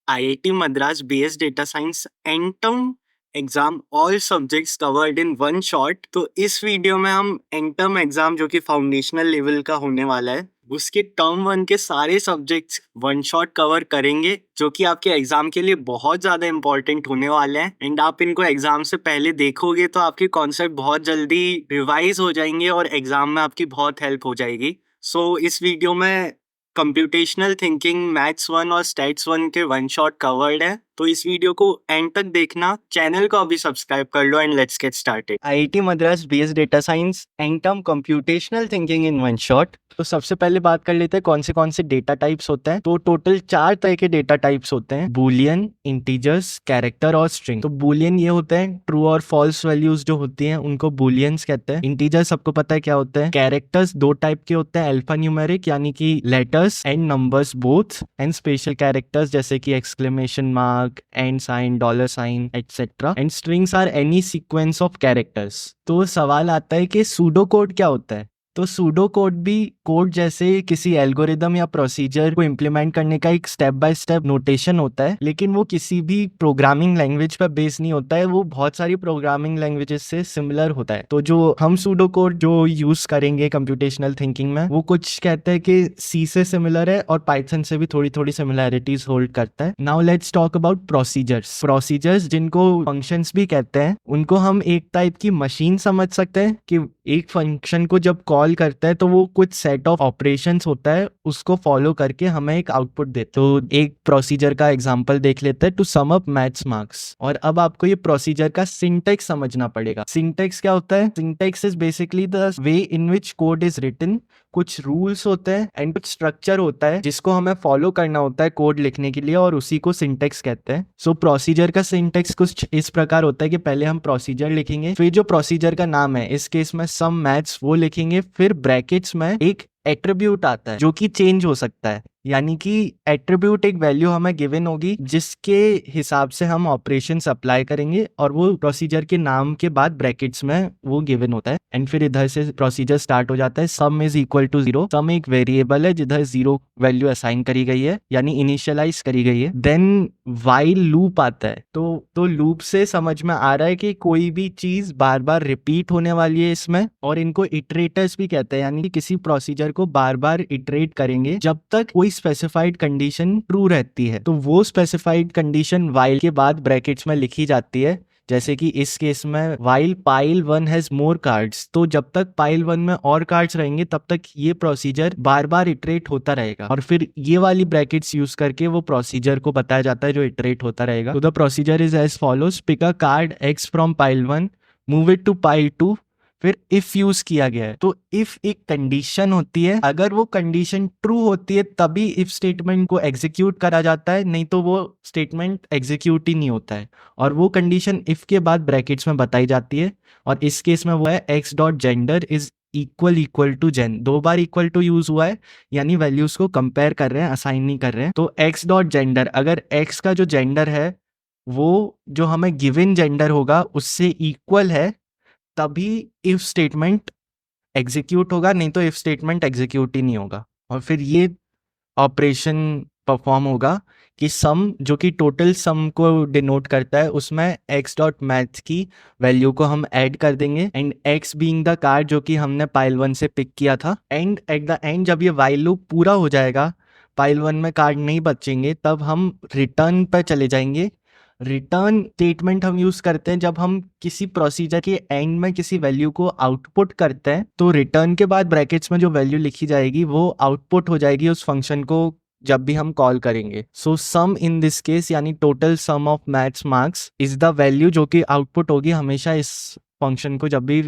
IIT Madras BS Data Science end term exam all subjects covered in one shot. तो इस video में हम एंटम exam जो कि फाउंडेशनल लेवल का होने वाला है उसके टर्म वन के सारे सब्जेक्ट्स वन शॉट कवर करेंगे, जो कि आपके एग्जाम के लिए बहुत ज़्यादा इंपॉर्टेंट होने वाले हैं। एंड आप इनको एग्जाम से पहले देखोगे तो आपके कॉन्सेप्ट बहुत जल्दी रिवाइज हो जाएंगे और एग्जाम में आपकी बहुत हेल्प हो जाएगी। सो इस वीडियो में कंप्यूटेशनल थिंकिंग मैथ्स वन और स्टैट्स वन के वन शॉट कवर्ड है। तो इस वीडियो को एंड तक देखना, चैनल को अभी सब्सक्राइब कर लो and let's get started. IIT Madras BS data science end term computational thinking in one shot. तो सबसे पहले बात कर लेते हैं कौन से डेटा टाइप्स होते हैं। तो टोटल 4 तरह के डेटा टाइप्स होते हैं: बूलियन, इंटीजर्स, कैरेक्टर और स्ट्रिंग। तो बूलियन ये होते हैं ट्रू और फॉल्स वैल्यूज जो होती हैं उनको बूलियंस कहते हैं। इंटीजर्स सबको पता है क्या होते हैं। कैरेक्टर्स 2 टाइप के होते हैं, अल्फा न्यूमेरिक यानी कि letters and numbers both, and special characters जैसे कि exclamation mark, and sign, dollar sign etcetera. And strings are any sequence of characters. तो सवाल आता है कि सूडो कोड क्या होता है। तो सूडो कोड भी कोड जैसे किसी एल्गोरिदम या प्रोसीजर को इम्प्लीमेंट करने का एक स्टेप बाय स्टेप नोटेशन होता है, लेकिन वो किसी भी प्रोग्रामिंग लैंग्वेज पर बेस नहीं होता है, वो बहुत सारी प्रोग्रामिंग लैंग्वेजेस से सिमिलर होता है। तो जो हम सूडो कोड जो यूज करेंगे कंप्यूटेशनल थिंकिंग में, वो कुछ कहते हैं कि सी से सिमिलर है और पाइथन से भी थोड़ी थोड़ी सिमिलैरिटीज होल्ड करता है। Now let's talk about procedures. Procedures जिनको फंक्शंस भी कहते हैं, उनको हम एक टाइप की मशीन समझ सकते हैं कि एक फंक्शन को जब कॉल करता है तो वो कुछ सेट ऑफ ऑपरेशंस होता है, उसको फॉलो करके हमें एक आउटपुट देता है। तो एक प्रोसीजर का एग्जांपल देख लेते हैं, to sum up maths marks. और अब आपको ये प्रोसीजर का सिंटैक्स समझना पड़ेगा। सिंटैक्स क्या होता है? Syntax is basically the way in which code is written. कुछ रूल्स होते हैं एंड कुछ स्ट्रक्चर होता है जिसको हमें फॉलो करना होता है कोड लिखने के लिए, और उसी को सिंटैक्स कहते हैं। सो प्रोसीजर का सिंटैक्स कुछ इस प्रकार होता है कि पहले हम प्रोसीजर लिखेंगे, फिर जो प्रोसीजर का नाम है, इस केस में सम मैथ्स, वो लिखेंगे, फिर ब्रैकेट्स में एक एट्रीब्यूट आता है जो कि चेंज हो सकता है। यानी कि एट्रीब्यूट एक वैल्यू हमें गिवन होगी जिसके हिसाब से हम ऑपरेशंस अप्लाई करेंगे, और वो प्रोसीजर के नाम के बाद ब्रैकेट्स में वो गिवन होता है। एंड फिर इधर से प्रोसीजर स्टार्ट हो जाता है। Sum is equal to 0। Sum एक वेरिएबल है जिधर 0 वैल्यू असाइन करी गई है, यानी इनिशियलाइज करी गई है। देन व्हाइल लूप आता है। तो लूप से समझ में आ रहा है कि कोई भी चीज बार बार रिपीट होने वाली है इसमें, और इनको इटरेटर्स भी कहते हैं, यानी कि किसी प्रोसीजर को बार बार इटरेट करेंगे जब तक कोई स्पेसिफाइड कंडीशन ट्रू रहती है। तो वो स्पेसिफाइड कंडीशन व्हाइल के बाद ब्रैकेट्स में लिखी जाती है। जैसे कि इस केस में while pile 1 has more cards, तो जब तक पाइल 1 में और कार्ड्स रहेंगे तब तक ये प्रोसीजर बार बार इटरेट होता रहेगा, और फिर ये वाली ब्रैकेट्स यूज करके वो प्रोसीजर को बताया जाता है जो इटरेट होता रहेगा। तो the procedure is as follows: pick a card x from pile 1, move it to pile 2, फिर इफ यूज किया गया है। तो इफ एक कंडीशन होती है, अगर वो कंडीशन ट्रू होती है तभी इफ स्टेटमेंट को एग्जीक्यूट करा जाता है, नहीं तो वो स्टेटमेंट एग्जीक्यूट ही नहीं होता है। और वो कंडीशन इफ के बाद ब्रैकेट्स में बताई जाती है, और इस केस में वो है x dot gender is equal to Jane. 2 बार इक्वल टू यूज हुआ है, यानी वैल्यूज को कंपेयर कर रहे हैं, असाइन नहीं कर रहे हैं। तो x डॉट जेंडर, अगर x का जो जेंडर है वो जो हमें गिवन जेंडर होगा उससे इक्वल है, तभी इफ स्टेटमेंट एग्जीक्यूट होगा, नहीं तो इफ स्टेटमेंट एग्जीक्यूट ही नहीं होगा। और फिर ये ऑपरेशन परफॉर्म होगा कि सम, जो कि टोटल सम को डिनोट करता है, उसमें x डॉट मैथ की वैल्यू को हम ऐड कर देंगे, and x being the card जो कि हमने पाइल 1 से पिक किया था। एंड एट द एंड जब ये व्हाइल लूप पूरा हो जाएगा, पाइल 1 में कार्ड नहीं बचेंगे, तब हम रिटर्न पर चले जाएंगे। रिटर्न स्टेटमेंट हम यूज करते हैं जब हम किसी प्रोसीजर के एंड में किसी वैल्यू को आउटपुट करते हैं, तो रिटर्न के बाद ब्रैकेट्स में जो वैल्यू लिखी जाएगी वो आउटपुट हो जाएगी उस फंक्शन को जब भी हम कॉल करेंगे। सो सम इन दिस केस यानी total sum of maths marks is the value जो कि आउटपुट होगी हमेशा इस फंक्शन को जब भी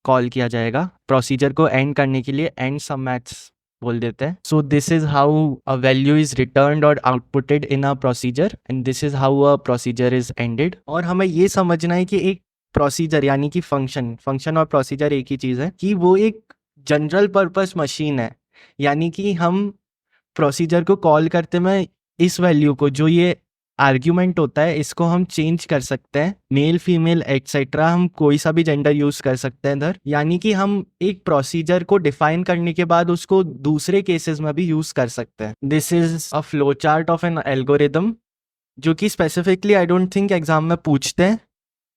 कॉल किया जाएगा प्रोसीजर को एंड करने के लिए, एंड सम मैथ्स बोल देते हैं। So this is how a value is returned और outputted in a procedure, and this is how a procedure is ended. और हमें ये समझना है कि एक प्रोसीजर यानी कि फंक्शन और प्रोसीजर एक ही चीज है, कि वो एक जनरल पर्पस मशीन है। यानी कि हम प्रोसीजर को कॉल करते में इस वैल्यू को, जो ये आर्ग्यूमेंट होता है, इसको हम चेंज कर सकते हैं, मेल फीमेल एक्सेट्रा, हम कोई सा भी जेंडर यूज कर सकते हैं इधर। यानी कि हम एक प्रोसीजर को डिफाइन करने के बाद उसको दूसरे केसेस में भी यूज कर सकते हैं। This is a flow chart of N algorithm जो कि specifically I don't think exam में पूछते हैं,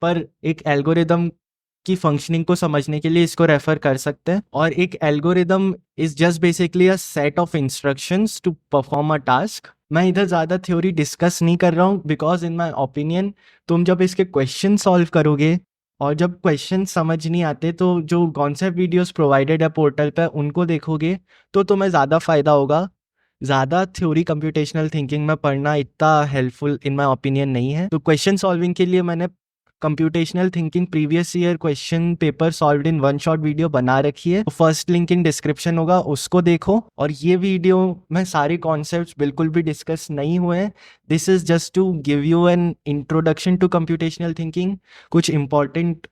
पर एक एल्गोरिदम की फंक्शनिंग को समझने के लिए इसको रेफर कर सकते हैं। और एक algorithm is just basically a set of instructions to perform a task. मैं इधर ज़्यादा थ्योरी डिस्कस नहीं कर रहा हूँ, बिकॉज इन माई ओपिनियन तुम जब इसके क्वेश्चन सॉल्व करोगे और जब क्वेश्चन समझ नहीं आते तो जो कॉन्सेप्ट वीडियोस प्रोवाइडेड है पोर्टल पे उनको देखोगे तो तुम्हें ज़्यादा फ़ायदा होगा। ज़्यादा थ्योरी कंप्यूटेशनल थिंकिंग में पढ़ना इतना हेल्पफुल इन माय ओपिनियन नहीं है। तो क्वेश्चन सॉल्विंग के लिए मैंने computational thinking previous year question paper solved इन वन शॉट वीडियो बना रखी है। तो फर्स्ट लिंक इन डिस्क्रिप्शन होगा, उसको देखो। और ये वीडियो में सारे कॉन्सेप्ट्स बिल्कुल भी डिस्कस नहीं हुए हैं। This is just to give you an introduction to computational thinking. कुछ इंपॉर्टेंट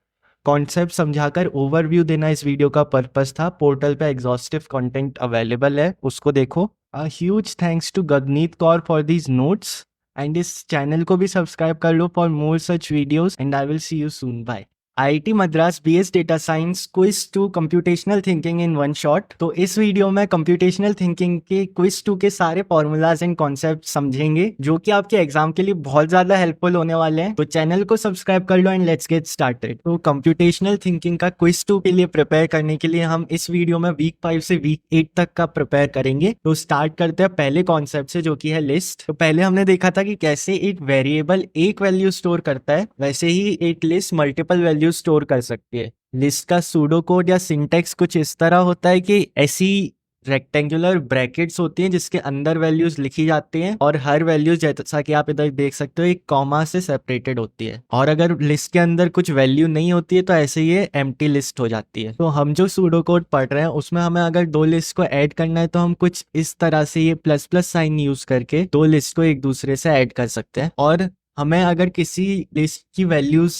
कॉन्सेप्ट समझाकर ओवरव्यू देना इस वीडियो का पर्पस था। पोर्टल पे एग्जॉस्टिव कंटेंट अवेलेबल है, उसको देखो। A huge thanks to Gagneet Kaur for these notes, and इस चैनल को भी सब्सक्राइब कर लो for more such videos, and I will see you soon. Bye. IIT Madras BS data science quiz 2 computational thinking in one shot. तो इस video में computational thinking के quiz 2 के सारे फॉर्मूलाज एंड कॉन्सेप्ट समझेंगे, जो कि आपके एग्जाम के लिए बहुत ज्यादा हेल्पफुल होने वाले हैं। तो चैनल को सब्सक्राइब कर लो एंड लेट्स गेट स्टार्टेड। तो कंप्यूटेशनल थिंकिंग का क्विज 2 के लिए प्रिपेयर करने के लिए हम इस वीडियो में वीक 5 से वीक 8 तक का प्रिपेयर करेंगे। तो स्टार्ट करते हैं पहले कॉन्सेप्ट से, जो कि है लिस्ट। तो पहले हमने देखा था कि कैसे एक वेरिएबल एक वैल्यू स्टोर करता है, वैसे ही एक लिस्ट मल्टीपल वैल्यू स्टोर कर सकती है। लिस्ट का सूडो कोड या सिंटेक्स कुछ इस तरह होता है कि ऐसी रेक्टेंगुलर ब्रैकेट्स होती हैं जिसके अंदर वैल्यूज लिखी जाती हैं, और हर वैल्यू जैसा कि आप इधर देख सकते हो एक कॉमा से सेपरेटेड होती है। और अगर लिस्ट के अंदर कुछ वैल्यू नहीं होती है तो ऐसे ये एम्प्टी लिस्ट हो जाती है। तो हम जो सूडो कोड पढ़ रहे हैं उसमें हमें अगर दो लिस्ट को ऐड करना है तो हम कुछ इस तरह से ये प्लस प्लस साइन यूज करके दो लिस्ट को एक दूसरे से ऐड कर सकते हैं। और हमें अगर किसी लिस्ट की वैल्यूज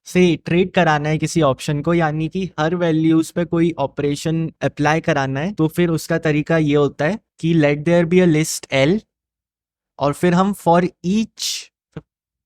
से इटरेट कराना है किसी ऑप्शन को, यानी कि हर वैल्यूज पे कोई ऑपरेशन अप्लाई कराना है, तो फिर उसका तरीका ये होता है कि let there be a list L, और फिर हम फॉर ईच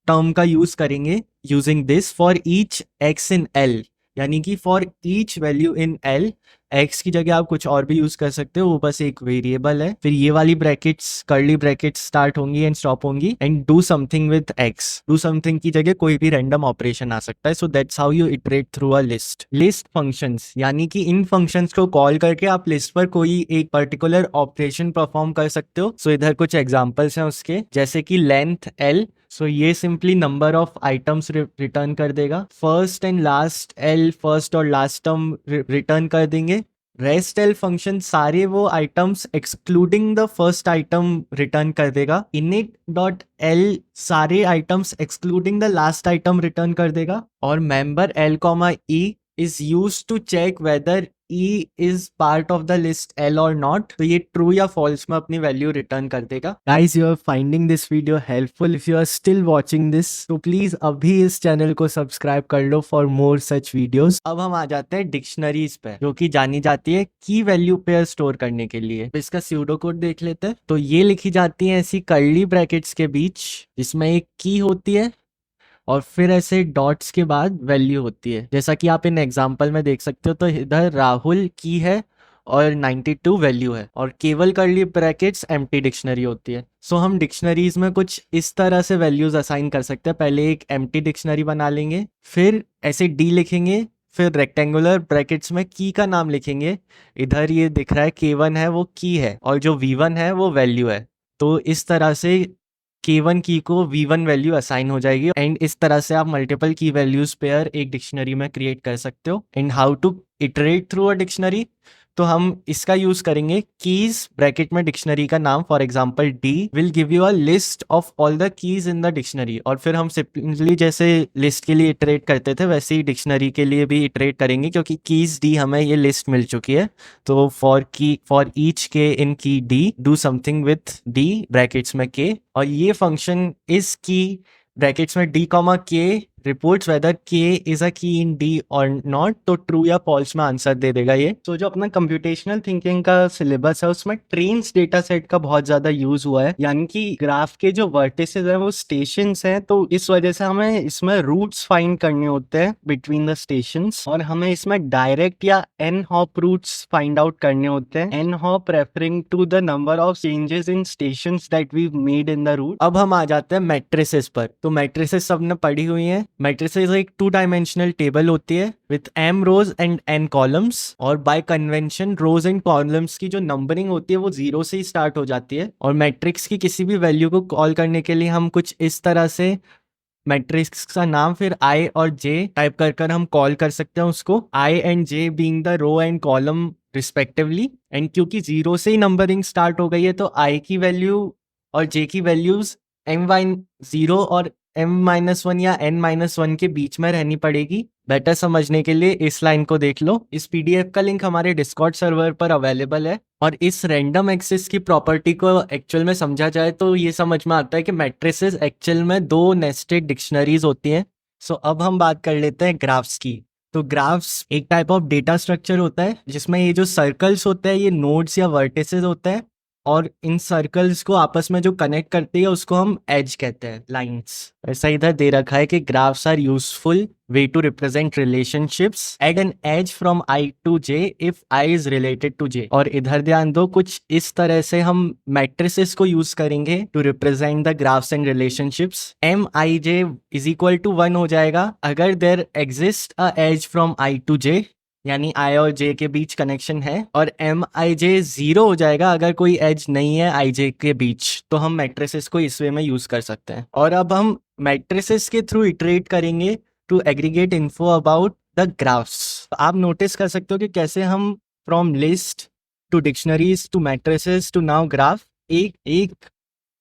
टर्म का यूज करेंगे using this for each X in L, यानी कि for each value in L X की जगह आप कुछ और भी यूज कर सकते हो, वो बस एक वेरिएबल है। फिर ये वाली ब्रैकेट्स कर्ली ब्रैकेट्स स्टार्ट होंगी एंड स्टॉप होंगी, and do something with x. Do something की जगह कोई भी रैंडम ऑपरेशन आ सकता है। So that's how you iterate through a list. List functions, यानी कि इन फंक्शंस को कॉल करके आप लिस्ट पर कोई एक पर्टिकुलर ऑपरेशन परफॉर्म कर सकते हो। सो इधर कुछ एग्जांपल्स हैं उसके, जैसे कि लेंथ एल। सो ये simply number of items return कर देगा। First and last L, first और लास्ट टर्म रिटर्न कर देंगे। रेस्ट एल फंक्शन सारे वो items excluding the first item return कर देगा। इनिट डॉट एल सारे items excluding the last item return कर देगा। और member L comma E is used to check whether E is part of the list L or not. तो ये true या false में अपनी value return कर देगा। Guys, you are finding this video helpful. If you are still watching this, तो please अभी इस चैनल को सब्सक्राइब कर लो for more such videos. अब हम आ जाते हैं डिक्शनरीज पे, जो कि जानी जाती है की वैल्यू पेयर स्टोर करने के लिए। तो इसका स्यूडो कोड देख लेते हैं। तो ये लिखी जाती है ऐसी कर्ली ब्रैकेट्स के बीच, जिसमें एक की होती है और फिर ऐसे डॉट्स के बाद वैल्यू होती है, जैसा कि आप इन एग्जांपल में देख सकते हो। तो इधर राहुल की है और 92 वैल्यू है, और केवल कर्ली ब्रैकेट्स एम्प्टी डिक्शनरी होती है। सो हम डिक्शनरीज में कुछ इस तरह से वैल्यूज असाइन कर सकते हैं। पहले एक एम्प्टी डिक्शनरी बना लेंगे, फिर ऐसे डी लिखेंगे, फिर रेक्टेंगुलर ब्रैकेट्स में की का नाम लिखेंगे। इधर ये दिख रहा है K1 है वो की है, और जो V1 है वो वैल्यू है। तो इस तरह से K1 की को V1 वैल्यू असाइन हो जाएगी, एंड इस तरह से आप मल्टीपल की वैल्यूज पेयर एक डिक्शनरी में क्रिएट कर सकते हो। And how to iterate through a dictionary, तो हम इसका यूज करेंगे कीज ब्रैकेट में डिक्शनरी का नाम, for example D will give you a list of all the keys in the dictionary. और फिर हम सिंपली जैसे लिस्ट के लिए इटरेट करते थे वैसे ही डिक्शनरी के लिए भी इटरेट करेंगे, क्योंकि कीज डी हमें ये लिस्ट मिल चुकी है। तो for each K in key D do something with D brackets में के, और ये फंक्शन इस की ब्रैकेट्स में D comma K reports whether k is a key in d और नॉट, तो ट्रू या फॉल्स में आंसर दे देगा ये। तो जो अपना कंप्यूटेशनल थिंकिंग का सिलेबस है उसमें ट्रेन्स डेटा सेट का बहुत ज्यादा यूज हुआ है, यानी कि ग्राफ के जो वर्टिसेस है वो स्टेशंस हैं, तो इस वजह से हमें इसमें रूट्स फाइंड करने होते हैं बिटवीन द स्टेशंस, और हमें इसमें डायरेक्ट या N hop routes find out करने होते हैं। N hop referring to the number of changes in stations that we made in the route. अब हम आ जाते हैं मैट्रिसेस पर। तो मैट्रिसेस सबने पढ़ी हुई हैं। मैट्रिसेस एक 2 डायमेंशनल टेबल होती है with m rows and n columns, और by convention rows and columns की जो नंबरिंग होती है वो 0 से ही स्टार्ट हो जाती है, और मैट्रिक्स की किसी भी वैल्यू को कॉल करने के लिए हम कुछ इस तरह से मैट्रिक्स का नाम फिर i और j टाइप कर हम कॉल कर सकते हैं उसको, i and j being the row and column respectively. And क्योंकि 0 से ही नंबरिंग स्टार्ट हो गई है तो i की वैल्यू और j की वैल्यूज m-0 और m-1 या n-1 के बीच में रहनी पड़ेगी। बेटर समझने के लिए इस लाइन को देख लो। इस पीडीएफ का लिंक हमारे डिस्कॉर्ड सर्वर पर अवेलेबल है, और इस रैंडम एक्सेस की प्रॉपर्टी को एक्चुअल में समझा जाए तो ये समझ में आता है कि मैट्रिसेस एक्चुअल में 2 नेस्टेड डिक्शनरीज होती हैं। सो अब हम बात कर लेते हैं ग्राफ्स की। तो ग्राफ्स एक टाइप ऑफ डेटा स्ट्रक्चर होता है जिसमें ये जो सर्कल्स होते हैं ये नोड्स या वर्टिसेस होते हैं, और इन सर्कल्स को आपस में जो कनेक्ट करती है उसको हम एज कहते हैं, लाइंस। ऐसा इधर दे रखा है कि graphs are useful way to represent relationships add an edge from i to j if i is related to j. और इधर ध्यान दो, कुछ इस तरह से हम मैट्रिसेस को यूज करेंगे to represent the graphs and relationships. M i j is equal to 1 हो जाएगा अगर there exist a edge from i to j, यानी आई और जे के बीच कनेक्शन है, और एम आई जे 0 हो जाएगा अगर कोई एज नहीं है आई जे के बीच। तो हम मैट्रिसेस को इस वे में यूज कर सकते हैं। और अब हम मैट्रिसेस के थ्रू इटरेट करेंगे to aggregate info about the graphs. तो आप नोटिस कर सकते हो कि कैसे हम from list to dictionaries to matrices to now graph एक एक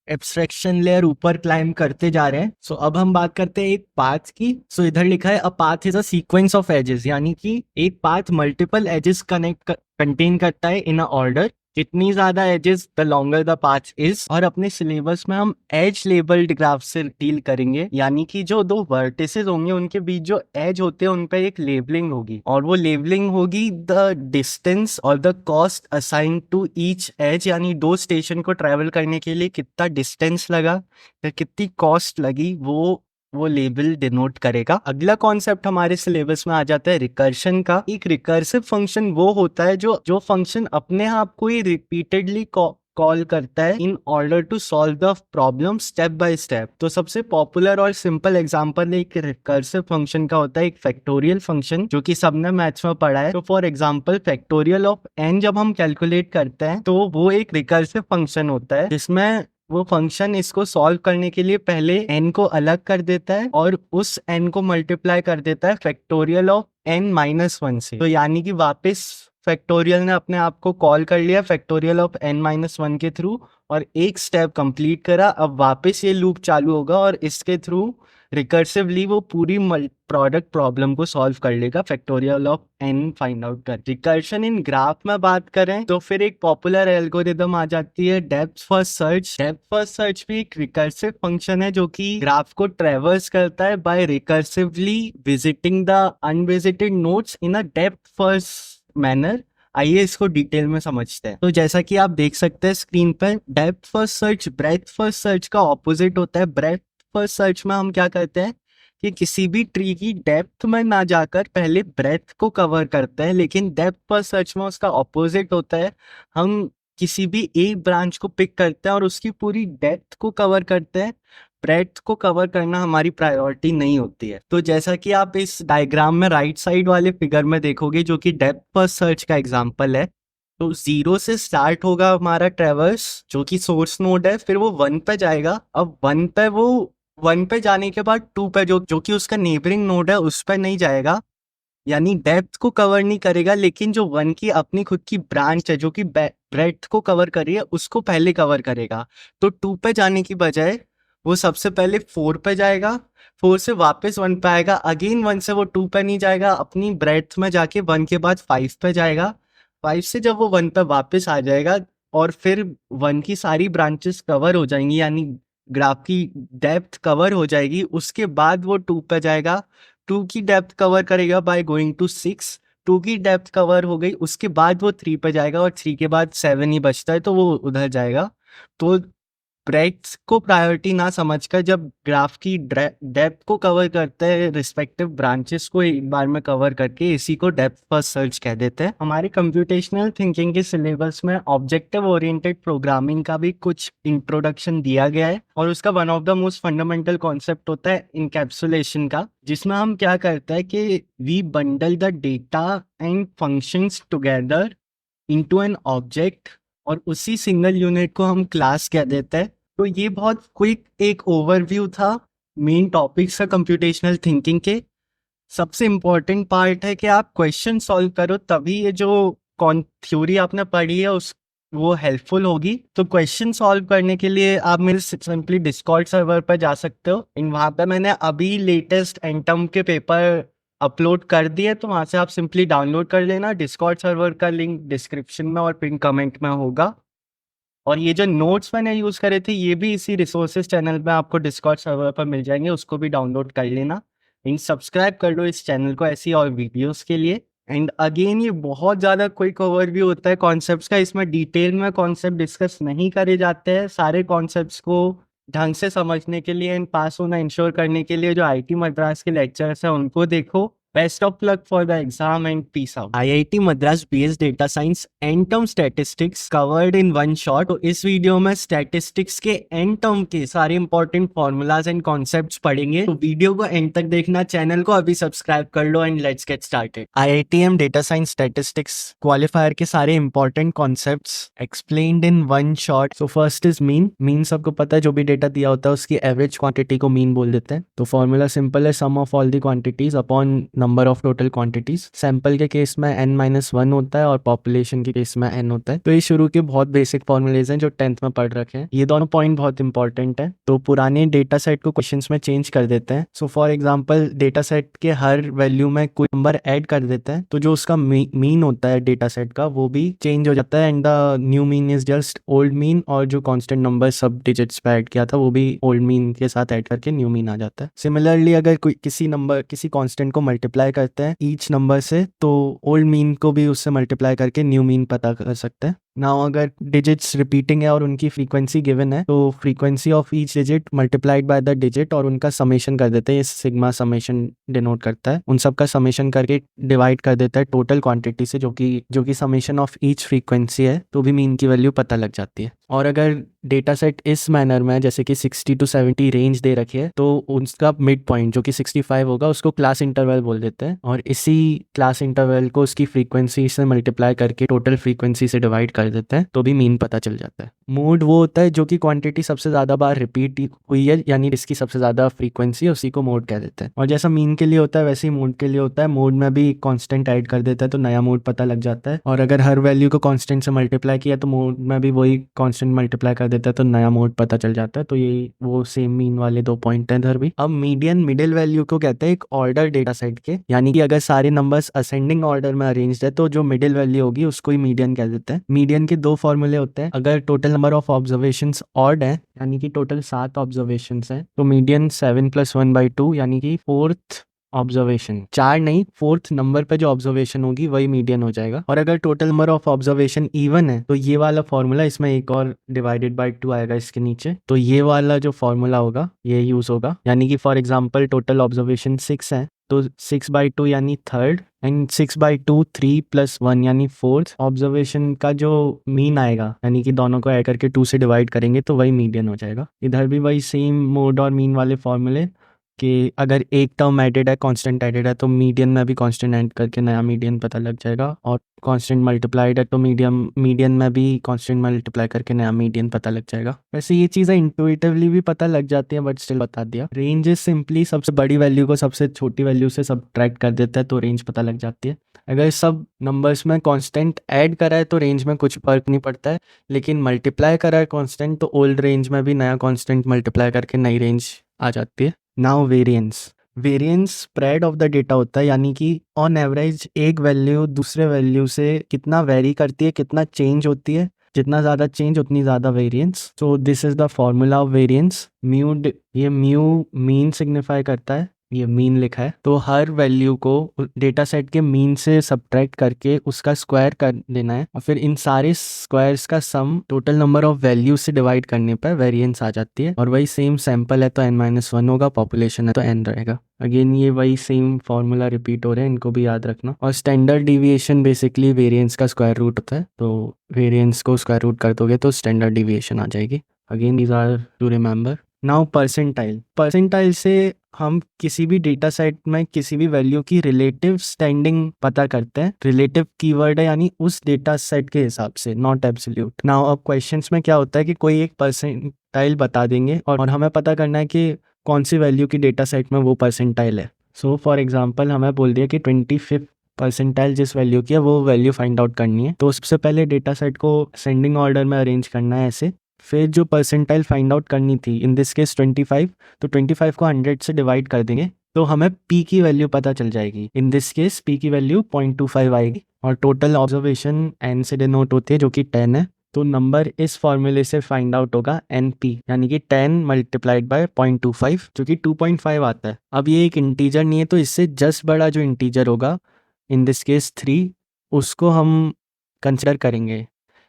एब्स्ट्रैक्शन लेयर ऊपर क्लाइम करते जा रहे हैं। सो अब हम बात करते हैं एक पाथ की। सो इधर लिखा है a path is a sequence of edges, यानी कि एक पाथ मल्टीपल एजेस कंटेन करता है इन अ ऑर्डर। जितनी ज्यादा edges the longer the path is. और अपने सिलेबस में हम एज लेबल्ड ग्राफ से डील करेंगे, यानी कि जो 2 वर्टिसेस होंगे उनके बीच जो एज होते हैं उन पे एक लेबलिंग होगी, और वो लेबलिंग होगी द डिस्टेंस और the cost assign to each edge, यानी 2 स्टेशन को ट्रेवल करने के लिए कितना डिस्टेंस लगा या कितनी कॉस्ट लगी वो लेबल डिनोट करेगा। अगला कॉन्सेप्ट हमारे सिलेबस में आ जाता है रिकर्शन का। एक रिकर्सिव फंक्शन वो होता है जो फंक्शन अपने आप को ही रिपीटेडली कॉल करता है in order to solve the problem step by step. तो सबसे पॉपुलर और सिंपल एग्जांपल एक रिकर्सिव फंक्शन का होता है एक फैक्टोरियल फंक्शन, जो कि सबने मैथ्स में पढ़ा है। तो for example factorial of n जब हम कैलकुलेट करते हैं तो वो एक रिकर्सिव फंक्शन होता है जिसमें वो फंक्शन इसको सॉल्व करने के लिए पहले n को अलग कर देता है और उस n को मल्टीप्लाई कर देता है फैक्टोरियल ऑफ n-1 से। तो यानी कि वापस फैक्टोरियल ने अपने आप को कॉल कर लिया फैक्टोरियल ऑफ n-1 के थ्रू, और एक स्टेप कंप्लीट करा। अब वापस ये लूप चालू होगा और इसके थ्रू रिकर्सिवली वो पूरी प्रोडक्ट प्रॉब्लम को सॉल्व कर लेगा factorial of n find out कर। रिकर्शन इन ग्राफ में बात करें तो फिर एक पॉपुलर एल्गोरिदम आ जाती है depth first search. Depth first search भी एक रिकर्सिव फंक्शन है जो कि ग्राफ को ट्रेवर्स करता है by recursively visiting the unvisited nodes in a depth first manner. आइए इसको डिटेल में समझते हैं। तो जैसा कि आप देख सकते हैं स्क्रीन पर, depth first search breath first search का ऑपोजिट होता है। ब्रेथ फर्स्ट सर्च में हम क्या करते हैं कि किसी भी ट्री की डेप्थ में ना जाकर पहले ब्रेथ को कवर करते हैं, लेकिन डेप्थ फर्स्ट सर्च में उसका ऑपोजिट होता है। हम किसी भी एक ब्रांच को पिक करते हैं और उसकी पूरी डेप्थ को कवर करते हैं। ब्रेथ को कवर करना हमारी प्रायोरिटी नहीं होती है। तो जैसा कि आप इस डायग्राम में राइट साइड वाले फिगर में देखोगे जो कि डेप्थ फर्स्ट सर्च का एग्जांपल है, तो 0 से स्टार्ट होगा हमारा ट्रेवर्स जो कि सोर्स नोड है, फिर वो 1 पे जाएगा। अब 1 पे जाने के बाद 2 पे जो कि उसका नेबरिंग नोड है उस पे नहीं जाएगा, यानी डेप्थ को कवर नहीं करेगा, लेकिन जो 1 की अपनी खुद की ब्रांच है जो कि ब्रेथ को कवर कर रही है उसको पहले कवर करेगा। तो 2 पे जाने की बजाय वो सबसे पहले 4 पे जाएगा, 4 से वापस 1 पे आएगा, अगेन 1 से वो 2 पे नहीं जाएगा, अपनी ब्रेथ में जाके 1 के बाद 5 पे जाएगा। 5 से जब वो 1 पे वापस आ जाएगा और फिर 1 की सारी ब्रांचेस कवर हो जाएंगी, यानी ग्राफ की डेप्थ कवर हो जाएगी उसके बाद वो 2 पे जाएगा, 2 की डेप्थ कवर करेगा बाय गोइंग टू 6, 2 की डेप्थ कवर हो गई उसके बाद वो 3 पे जाएगा और 3 के बाद 7 ही बचता है तो वो उधर जाएगा। तो ब्रेड्थ को प्रायोरिटी ना समझकर जब ग्राफ की डेप्थ को कवर करते हैं रिस्पेक्टिव ब्रांचेस को एक बार में कवर करके, इसी को डेप्थ फर्स्ट सर्च कह देते हैं। हमारे कंप्यूटेशनल थिंकिंग के सिलेबस में ऑब्जेक्टिव ओरिएंटेड प्रोग्रामिंग का भी कुछ इंट्रोडक्शन दिया गया है और उसका one of the most fundamental concept होता है इनकैप्सुलेशन का, जिसमें हम क्या करते हैं कि we bundle the data and functions together into an object और उसी सिंगल यूनिट को हम क्लास कह देते हैं। तो ये बहुत क्विक एक ओवरव्यू था मेन टॉपिक्स का कंप्यूटेशनल थिंकिंग के। सबसे इम्पोर्टेंट पार्ट है कि आप क्वेश्चन सॉल्व करो तभी ये जो कौन थ्योरी आपने पढ़ी है उस वो हेल्पफुल होगी। तो क्वेश्चन सॉल्व करने के लिए आप मेरे सिंपली डिस्कॉर्ड सर्वर पर जा सकते हो। इन वहाँ पे मैंने अभी लेटेस्ट एंटम के पेपर अपलोड कर दिए तो वहाँ से आप सिंपली डाउनलोड कर लेना। डिस्कॉर्ड सर्वर का लिंक डिस्क्रिप्शन में और पिन कमेंट में होगा। और ये जो नोट्स मैंने यूज़ करे थे ये भी इसी रिसोर्सेज चैनल में आपको डिस्कॉर्ड सर्वर पर मिल जाएंगे, उसको भी डाउनलोड कर लेना। एंड सब्सक्राइब कर लो इस चैनल को ऐसी और वीडियोस के लिए। एंड अगेन ये बहुत ज़्यादा क्विक ओवरव्यू होता है कॉन्सेप्ट्स का, इसमें डिटेल में कॉन्सेप्ट डिस्कस नहीं करे जाते हैं। सारे कॉन्सेप्ट्स को ढंग से समझने के लिए एंड पास होना इंश्योर करने के लिए जो आईआईटी मद्रास के लेक्चर्स हैं उनको देखो। Best of luck for the exam and peace out. IIT Madras BS data science end term statistics covered in one shot. तो इस वीडियो में स्टैटिस्टिक्स के एंड टर्म के सारे इंपॉर्टेंट फॉर्मूलाज एंड कॉन्सेप्ट्स पढ़ेंगे। तो वीडियो को एंड तक देखना, चैनल को अभी सब्सक्राइब कर लो and let's get started. IITM data science statistics qualifier के सारे important concepts explained in one shot. So first is mean. Mean सबको पता है, जो भी डेटा दिया होता है उसकी एवरेज क्वांटिटी को मीन बोल देते हैं। तो फॉर्मूला सिंपल है, sum of all the quantities upon number of total quantities. Sample के केस में n-1 होता है और पॉपुलेशन के केस में n होता है। तो ये शुरू के बहुत बेसिक फॉर्मूलेज हैं जो 10th में पढ़ रखे हैं। ये दोनों पॉइंट बहुत इंपॉर्टेंट है। तो पुराने डेटा सेट को क्वेश्चंस में चेंज कर देते हैं। So for example data set के हर वैल्यू में कोई नंबर ऐड कर देते हैं तो जो उसका मीन होता है डेटा सेट का वो भी चेंज हो जाता है and the new mean is just old mean, और जो कांस्टेंट नंबर सब डिजिट्स पे ऐड किया था वो भी ओल्ड मीन के साथ ऐड करके न्यू मीन आ जाता है। सिमिलरली अगर कोई किसी कांस्टेंट को मल्टीप्लाई करते हैं ईच नंबर से तो ओल्ड मीन को भी उससे मल्टीप्लाई करके न्यू मीन पता कर सकते हैं। नाउ अगर डिजिट्स रिपीटिंग है और उनकी फ्रीक्वेंसी गिवन है तो frequency of each digit multiplied by the digit और उनका समेशन कर देते हैं। ये सिग्मा समेशन डिनोट करता है। उन सब का समेशन करके डिवाइड कर देता है टोटल क्वांटिटी से, जो कि समेशन ऑफ ईच फ्रीक्वेंसी है, तो भी मीन की वैल्यू पता लग जाती है। और अगर डेटा सेट इस मैनर में जैसे कि 60 to 70 रेंज दे रखी है तो उसका मिड पॉइंट जो कि 65 होगा उसको क्लास इंटरवल बोल देते हैं और इसी क्लास इंटरवल को उसकी फ्रीक्वेंसी से मल्टीप्लाई करके टोटल फ्रीक्वेंसी से डिवाइड कर देते हैं तो भी मीन पता चल जाता है। मोड वो होता है जो कि क्वांटिटी सबसे ज़्यादा बार रिपीट हुई है यानी इसकी सबसे ज़्यादा फ्रीक्वेंसी, उसी को मोड कह देते हैं। और जैसा मीन के लिए होता है वैसे ही मोड के लिए होता है। मोड में भी कांस्टेंट ऐड कर देता है तो नया मोड पता लग जाता है, और अगर हर वैल्यू को कांस्टेंट से मल्टीप्लाई किया तो मोड में भी वही कांस्टेंट मल्टीप्लाई कर देता है तो नया मोड पता चल जाता है। तो ये वो सेम मीन वाले 2 पॉइंट हैं इधर भी। अब मीडियन मिडिल वैल्यू को कहते हैं एक ऑर्डर डेटा सेट के, यानी कि अगर सारे नंबर्स असेंडिंग ऑर्डर में अरेंज्ड है तो जो मिडिल वैल्यू होगी उसको ही मीडियन कह देते हैं। मीडियन के 2 फॉर्मूले होते हैं। अगर total number of observations odd है यानी कि टोटल 7 ऑब्जर्वेशंस हैं तो मीडियन 7 + 1/2 यानी कि 4th ऑब्जर्वेशन, 4 नहीं 4th नंबर पे जो ऑब्जर्वेशन होगी वही मीडियन हो जाएगा। और अगर total number of observation even है तो ये वाला फॉर्मूला, इसमें एक और डिवाइडेड बाय 2 आएगा इसके नीचे, तो ये वाला जो फॉर्मूला होगा ये यूज होगा। यानी कि फॉर एग्जांपल टोटल ऑब्जर्वेशन 6 है तो 6/2 यानी 3rd एंड 6/2 3 + 1 यानी 4th ऑब्जर्वेशन का जो मीन आएगा, यानी कि दोनों को ऐड करके 2 से डिवाइड करेंगे तो वही मीडियन हो जाएगा। इधर भी वही सेम मोड और मीन वाले फॉर्मूले कि अगर एक टर्म एडेड है, कांस्टेंट एडेड है तो मीडियन में भी कांस्टेंट ऐड करके नया मीडियन पता लग जाएगा, और कांस्टेंट मल्टीप्लाइड है तो मीडियन में भी कांस्टेंट मल्टीप्लाई करके नया मीडियन पता लग जाएगा। वैसे ये चीज़ें इंट्यूटिवली भी पता लग जाती हैं बट स्टिल बता दिया। रेंज इज सिंपली सबसे बड़ी वैल्यू को सबसे छोटी वैल्यू से सब्ट्रैक्ट कर देता है तो रेंज पता लग जाती है। अगर सब नंबर्स में कांस्टेंट ऐड करा है तो रेंज में कुछ फर्क नहीं पड़ता है, लेकिन मल्टीप्लाई करा है कांस्टेंट तो ओल्ड रेंज में भी नया कांस्टेंट मल्टीप्लाई करके नई रेंज आ जाती है। Now variance spread of the data होता है, यानी कि ऑन एवरेज एक वैल्यू दूसरे वैल्यू से कितना वेरी करती है, कितना चेंज होती है, जितना ज़्यादा चेंज उतनी ज़्यादा variance. So this is the formula of variance. ये म्यू मीन सिग्निफाई करता है, ये मीन लिखा है। तो हर वैल्यू को डेटा सेट के मीन से सब्ट्रैक्ट करके उसका स्क्वायर कर देना है और फिर इन सारे स्क्वायर्स का sum total number of values से डिवाइड करने पर वेरिएंस आ जाती है। और वही सेम सैंपल है तो n-1 होगा, पॉपुलेशन है तो n रहेगा। अगेन ये वही सेम फॉर्मूला रिपीट हो रहे हैं, इनको भी याद रखना। और स्टैंडर्ड डिविएशन बेसिकली वेरिएंस का स्क्वायर रूट होता है, तो वेरिएंस को स्क्वायर रूट कर दोगे तो स्टैंडर्ड डिविएशन आ जाएगी। Again these are to remember. Now percentile से हम किसी भी डेटा सेट में किसी भी वैल्यू की रिलेटिव स्टैंडिंग पता करते हैं। रिलेटिव कीवर्ड है यानी उस डेटा सेट के हिसाब से, नॉट एब्सोल्यूट। नाउ अब क्वेश्चंस में क्या होता है कि कोई एक परसेंटाइल बता देंगे और हमें पता करना है कि कौन सी वैल्यू की डेटा सेट में वो परसेंटाइल है। सो फॉर एग्जाम्पल हमें बोल दिया कि 25th परसेंटाइल जिस वैल्यू की है वो वैल्यू फाइंड आउट करनी है। तो सबसे पहले डेटा सेट को असेंडिंग ऑर्डर में अरेंज करना है ऐसे। फिर जो परसेंटाइल फाइंड आउट करनी थी, इन दिस केस 25, तो 25 को 100 से डिवाइड कर देंगे तो हमें p की वैल्यू पता चल जाएगी। इन दिस केस p की वैल्यू 0.25 आएगी और टोटल ऑब्जर्वेशन n से डिनोट होती है जो कि 10 है। तो नंबर इस फॉर्मूले से फाइंड आउट होगा np, यानी कि 10 मल्टीप्लाइड बाय 0.25 जो कि 2.5 आता है। अब ये एक इंटीजर नहीं है तो इससे जस्ट बड़ा जो इंटीजर होगा, इन दिस केस 3, उसको हम कंसिडर करेंगे।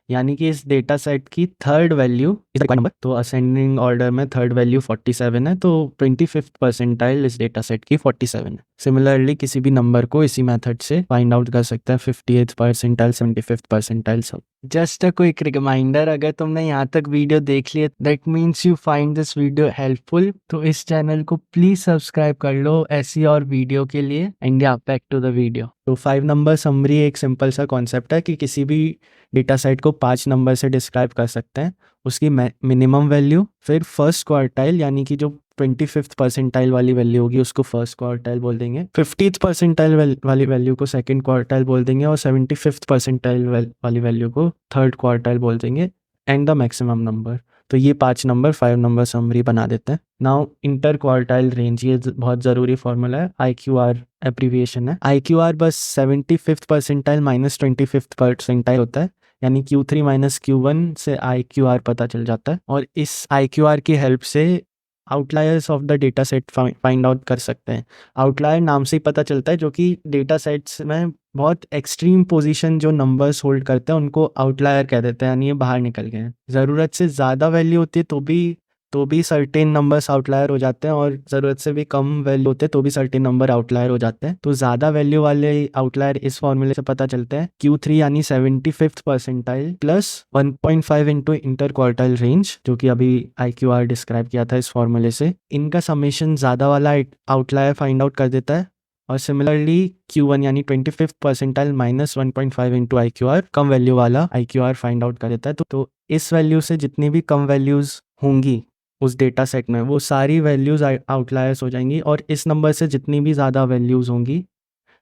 यानी कि इस डेटा सेट की थर्ड वैल्यू इस रिक्वायर्ड नंबर, तो असेंडिंग ऑर्डर में थर्ड वैल्यू 47 है, तो 25th परसेंटाइल इस डेटा सेट की 47 है। सिमिलरली किसी भी नंबर को इसी मेथड से फाइंड आउट कर सकता है, 50th परसेंटाइल, 75th परसेंटाइल, सब। जस्ट अ क्विक रिमाइंडर, अगर तुमने यहाँ तक वीडियो देख लिया that means you find this video helpful, तो इस चैनल को प्लीज सब्सक्राइब कर लो ऐसी और वीडियो के लिए। एंड या बैक टू द वीडियो। तो 5 नंबर समरी एक सिंपल सा कॉन्सेप्ट है कि किसी भी डेटा सेट को 5 नंबर से डिस्क्राइब कर सकते हैं। उसकी मिनिमम वैल्यू, फिर फर्स्ट क्वार्टाइल यानी कि जो 25th परसेंटाइल वाली वैल्यू होगी उसको फर्स्ट क्वार्टाइल बोल देंगे, 50th परसेंटाइल वाली वैल्यू को सेकंड क्वार्टाइल बोल देंगे और 75th परसेंटाइल वाली वैल्यू को थर्ड क्वार्टाइल बोल देंगे, एंड द मैक्सिमम नंबर। तो ये 5 नंबर 5 नंबर समरी बना देते हैं। नाउ इंटर क्वार्टाइल रेंज, ये बहुत ज़रूरी फॉर्मूला है, IQR एब्रीविएशन है। IQR बस 75th percentile minus 25th percentile होता है, यानी Q3 माइनस Q1 से IQR पता चल जाता है। और इस IQR की हेल्प से outliers of the data set find out कर सकते हैं। आउटलायर नाम से ही पता चलता है, जो कि डेटा सेट्स में बहुत एक्सट्रीम पोजीशन जो नंबर्स होल्ड करते हैं उनको आउटलायर कह देते हैं, यानी ये बाहर निकल गए हैं। ज़रूरत से ज़्यादा वैल्यू होती है तो भी सर्टेन नंबर्स आउटलायर हो जाते हैं, और ज़रूरत से भी कम वैल्यू होते हैं तो भी सर्टेन नंबर आउटलायर हो जाते हैं। तो ज़्यादा वैल्यू वाले आउटलायर इस फॉर्मूले से पता चलते हैं, Q3 यानी 75th percentile plus 1.5 into inter quartile range, जो कि अभी IQR डिस्क्राइब किया था इस फॉर्मूले से। इनका समेशन ज़्यादा वाला आउटलायर फाइंड आउट कर देता है। और सिमिलरली Q1 यानी 25th percentile minus 1.5 into IQR, कम वैल्यू वाला IQR फाइंड आउट कर देता है। तो इस वैल्यू से जितनी भी कम वैल्यूज़ होंगी उस डेटा सेट में वो सारी वैल्यूज़ आउटलायर्स हो जाएंगी, और इस नंबर से जितनी भी ज़्यादा वैल्यूज़ होंगी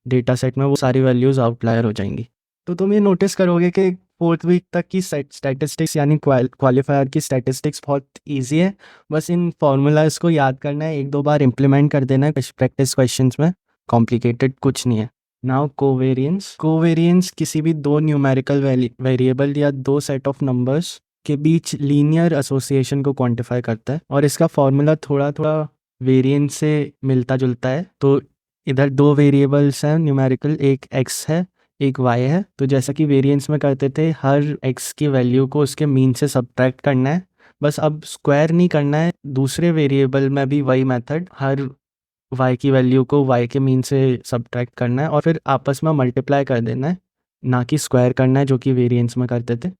डेटा सेट में वो सारी वैल्यूज़ आउटलायर हो जाएंगी। तो तुम ये नोटिस करोगे कि 4th वीक तक की स्टैटिस्टिक्स यानी क्वालिफायर की स्टैटिस्टिक्स बहुत इजी है। बस इन फॉर्मूलाज को याद करना है, 1-2 बार इम्प्लीमेंट कर देना है प्रैक्टिस क्वेश्चंस में, कॉम्प्लिकेटेड कुछ नहीं है। नाउ कोवेरियंस किसी भी 2 न्यूमेरिकल वेरिएबल या 2 सेट ऑफ नंबर्स के बीच लीनियर एसोसिएशन को क्वांटिफाई करता है, और इसका फॉर्मूला थोड़ा थोड़ा वेरिएंस से मिलता जुलता है। तो इधर 2 वेरिएबल्स हैं न्यूमेरिकल, एक x है एक y है। तो जैसा कि वेरिएंस में करते थे, हर x की वैल्यू को उसके मीन से सब्ट्रैक्ट करना है, बस अब स्क्वायर नहीं करना है। दूसरे वेरिएबल में भी वही मेथड, हर y की वैल्यू को y के मीन से सब्ट्रैक्ट करना है और फिर आपस में मल्टीप्लाई कर देना है, ना कि स्क्वायर करना है जो कि वेरिएंस में करते थे।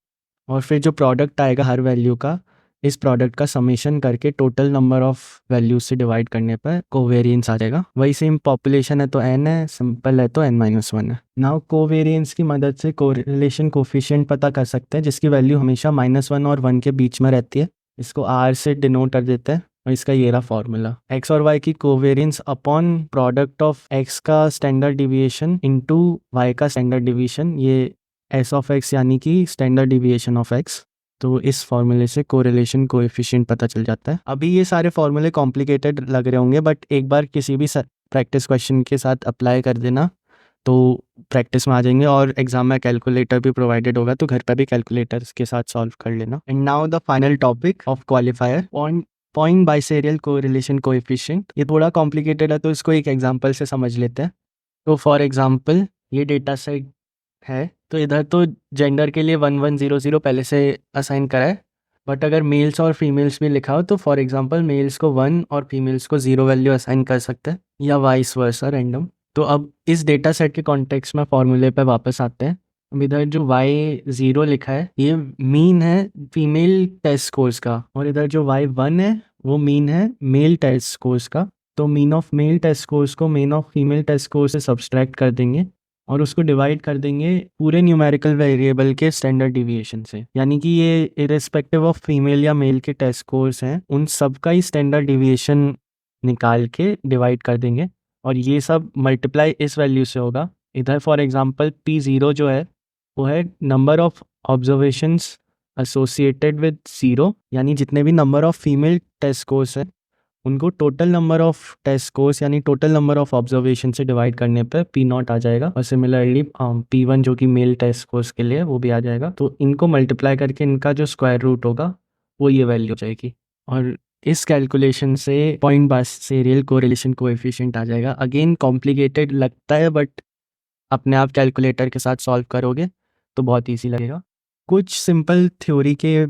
और फिर जो प्रोडक्ट आएगा हर वैल्यू का, इस प्रोडक्ट का समेशन करके टोटल नंबर ऑफ वैल्यूज से डिवाइड करने पर कोवेरियंस आ जाएगा। वही सेम पॉपुलेशन है तो n है, सिंपल है तो n-1 है। नाउ कोवेरियंस की मदद से कोरिलेशन कोफिशिएंट पता कर सकते हैं, जिसकी वैल्यू हमेशा -1 और 1 के बीच में रहती है। इसको R से डिनोट कर देते हैं, और इसका ये रहा फॉर्मूला, x और y की covariance upon product of x का स्टैंडर्ड डिविएशन इनटू y का स्टैंडर्ड डिविएशन, ये s ऑफ x यानी कि स्टैंडर्ड डिविएशन ऑफ x। तो इस फॉर्मूले से कोरिलेशन कोएफिशिएंट पता चल जाता है। अभी ये सारे फॉर्मूले कॉम्प्लिकेटेड लग रहे होंगे, बट एक बार किसी भी प्रैक्टिस क्वेश्चन के साथ अप्लाई कर देना तो प्रैक्टिस में आ जाएंगे और एग्जाम में कैलकुलेटर भी प्रोवाइडेड होगा, तो घर पर भी कैलकुलेटर के साथ सॉल्व कर लेना। And now the final topic of qualifier, point biserial correlation coefficient. ये थोड़ा कॉम्प्लिकेटेड है तो इसको एक एग्जांपल से समझ लेते हैं। तो फॉर एग्जांपल ये डेटा सेट है, तो इधर तो जेंडर के लिए 1100 पहले से असाइन करा है, बट अगर मेल्स और फीमेल्स भी लिखा हो तो फॉर एग्जांपल मेल्स को 1 और फीमेल्स को 0 वैल्यू असाइन कर सकते हैं, या वाइस वर्सा रैंडम। तो अब इस डेटा सेट के कॉन्टेक्स्ट में फॉर्मूले पे वापस आते हैं। अब इधर जो y0 लिखा है ये मीन है फीमेल टेस्ट स्कोर्स का, और इधर जो y1 है वो मीन है मेल टेस्ट स्कोर्स का। तो mean of male test scores को mean of female test score से सब्सट्रैक्ट कर देंगे और उसको डिवाइड कर देंगे पूरे न्यूमेरिकल वेरिएबल के स्टैंडर्ड डिविएशन से। यानी कि ये इरेस्पेक्टिव ऑफ फीमेल या मेल के टेस्ट स्कोर्स हैं, उन सब का ही स्टैंडर्ड डिविएशन निकाल के डिवाइड कर देंगे, और ये सब मल्टीप्लाई इस वैल्यू से होगा। इधर फॉर एग्जांपल P0 जो है वो है number of observations associated with 0, यानी जितने भी number of female test scores हैं उनको total number of test scores यानी टोटल नंबर ऑफ ऑब्जर्वेशन से डिवाइड करने पे P0 आ जाएगा, और सिमिलरली P1 जो कि मेल टेस्ट स्कोर्स के लिए वो भी आ जाएगा। तो इनको मल्टीप्लाई करके इनका जो स्क्वायर रूट होगा वो ये वैल्यू हो जाएगी, और इस कैलकुलेशन से पॉइंट बाइसेरियल कोरिलेशन कोएफिशिएंट आ जाएगा। अगेन कॉम्प्लिकेटेड लगता है, बट अपने आप कैलकुलेटर के साथ सॉल्व करोगे तो बहुत ईजी लगेगा। कुछ सिंपल थ्योरी के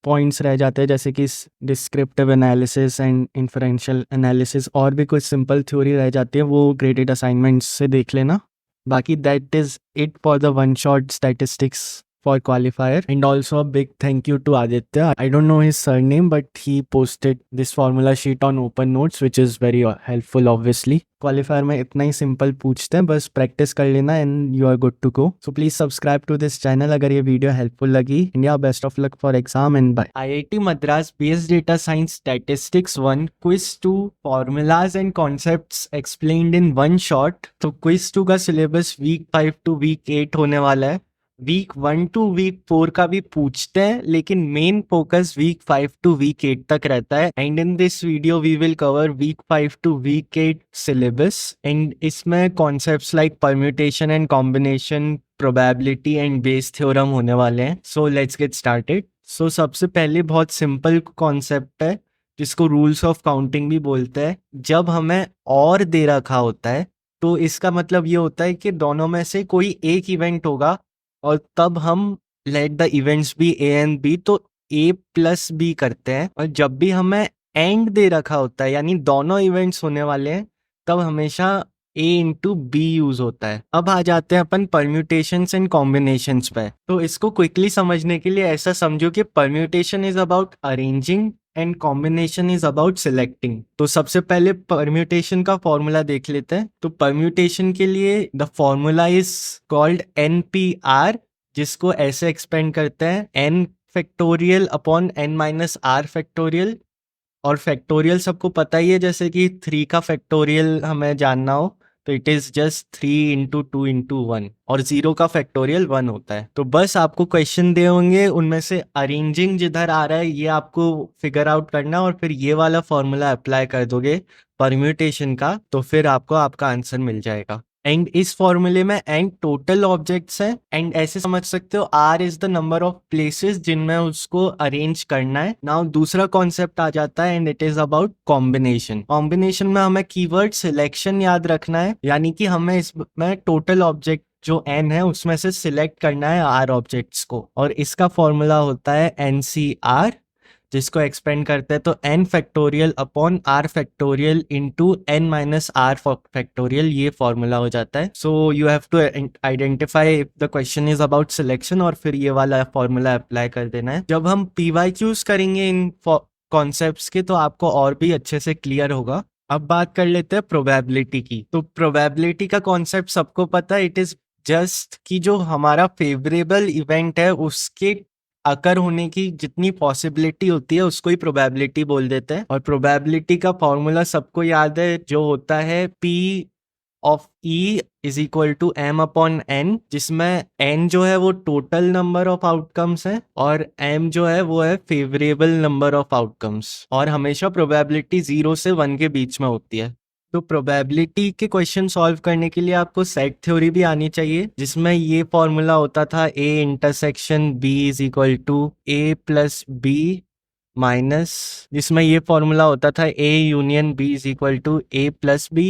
पॉइंट्स रह जाते हैं, जैसे कि descriptive analysis and inferential analysis, और भी कुछ सिंपल थ्योरी रह जाती है, वो ग्रेडेड असाइनमेंट्स से देख लेना। बाकी that is it for the one shot statistics for qualifier, and also a big thank you to Aditya. I don't know his surname, but he posted this formula sheet on open notes, which is very helpful obviously. Qualifier में इतना ही simple पूछते हैं, बस practice कर लेना and you are good to go. So please subscribe to this channel अगर ये वीडियो हेल्पफुल लगी। India best of luck for exam and bye. IIT Madras based data science statistics 1 quiz 2 formulas and concepts explained in one shot. तो quiz 2 का syllabus week 5 to week 8 होने वाला है। Week 1 two week 4 का भी पूछते हैं, लेकिन main focus week 5 to week 8 तक रहता है। And in this video we will cover week 5 to week 8 syllabus, एंड इसमें concepts like permutation and combination, probability and Bayes theorem होने वाले हैं। So let's get started. So सबसे पहले बहुत सिंपल कॉन्सेप्ट है जिसको रूल्स ऑफ काउंटिंग भी बोलते हैं। जब हमें और दे रखा होता है तो इसका मतलब ये होता है कि दोनों में से कोई एक इवेंट होगा, और तब हम let the events be A and B, तो ए प्लस बी करते हैं। और जब भी हमें एंड दे रखा होता है यानी दोनों इवेंट्स होने वाले हैं, तब हमेशा ए इंटू बी यूज होता है। अब आ जाते हैं अपन परम्यूटेशंस एंड कॉम्बिनेशंस पे। तो इसको क्विकली समझने के लिए ऐसा समझो कि permutation is about arranging and combination is about selecting. तो सबसे पहले परम्यूटेशन का फॉर्मूला देख लेते हैं। तो परम्यूटेशन के लिए the formula is called NPR, जिसको ऐसे एक्सपेंड करते हैं n factorial upon n minus r factorial. और फैक्टोरियल सबको पता ही है, जैसे कि 3 का फैक्टोरियल हमें जानना हो तो it is just 3 into 2 into 1, और 0 का फैक्टोरियल 1 होता है। तो बस आपको क्वेश्चन दे होंगे, उनमें से अरेंजिंग जिधर आ रहा है ये आपको फिगर आउट करना, और फिर ये वाला फॉर्मूला अप्लाई कर दोगे परम्यूटेशन का, तो फिर आपको आपका आंसर मिल जाएगा। एंड इस फॉर्मूले में एंड टोटल ऑब्जेक्ट्स हैं, एंड ऐसे समझ सकते हो R is the number of places जिनमें उसको अरेंज करना है। नाउ दूसरा कॉन्सेप्ट आ जाता है and it is about combination. Combination में हमें कीवर्ड सिलेक्शन याद रखना है, यानी कि हमें इसमें टोटल ऑब्जेक्ट जो n है उसमें से सिलेक्ट करना है R ऑब्जेक्ट्स को, और इसका फॉर्मूला होता है NCR, जिसको एक्सपेंड करते हैं तो n factorial upon r factorial into n minus r factorial, ये फॉर्मूला हो जाता है। So you have to identify if the question is about selection, और फिर ये वाला फॉर्मूला अप्लाई कर देना है। जब हम PYQs करेंगे इन कॉन्सेप्ट्स के तो आपको और भी अच्छे से क्लियर होगा। अब बात कर लेते हैं प्रोबेबिलिटी की। तो प्रोबेबिलिटी का कॉन्सेप्ट सबको पता है, इट इज जस्ट कि जो हमारा फेवरेबल इवेंट है उसके अकर होने की जितनी पॉसिबिलिटी होती है उसको ही प्रोबेबिलिटी बोल देते हैं। और प्रोबेबिलिटी का फॉर्मूला सबको याद है, जो होता है P of E is equal to M upon N, जिसमें N जो है वो टोटल नंबर ऑफ आउटकम्स है और M जो है वो है फेवरेबल नंबर ऑफ आउटकम्स, और हमेशा प्रोबेबिलिटी 0 से 1 के बीच में होती है। तो प्रोबेबिलिटी के क्वेश्चन सॉल्व करने के लिए आपको सेट थ्योरी भी आनी चाहिए, जिसमें ये फॉर्मूला होता था A intersection B is equal to A plus B minus, जिसमें ये फॉर्मूला होता था A union B is equal to A plus B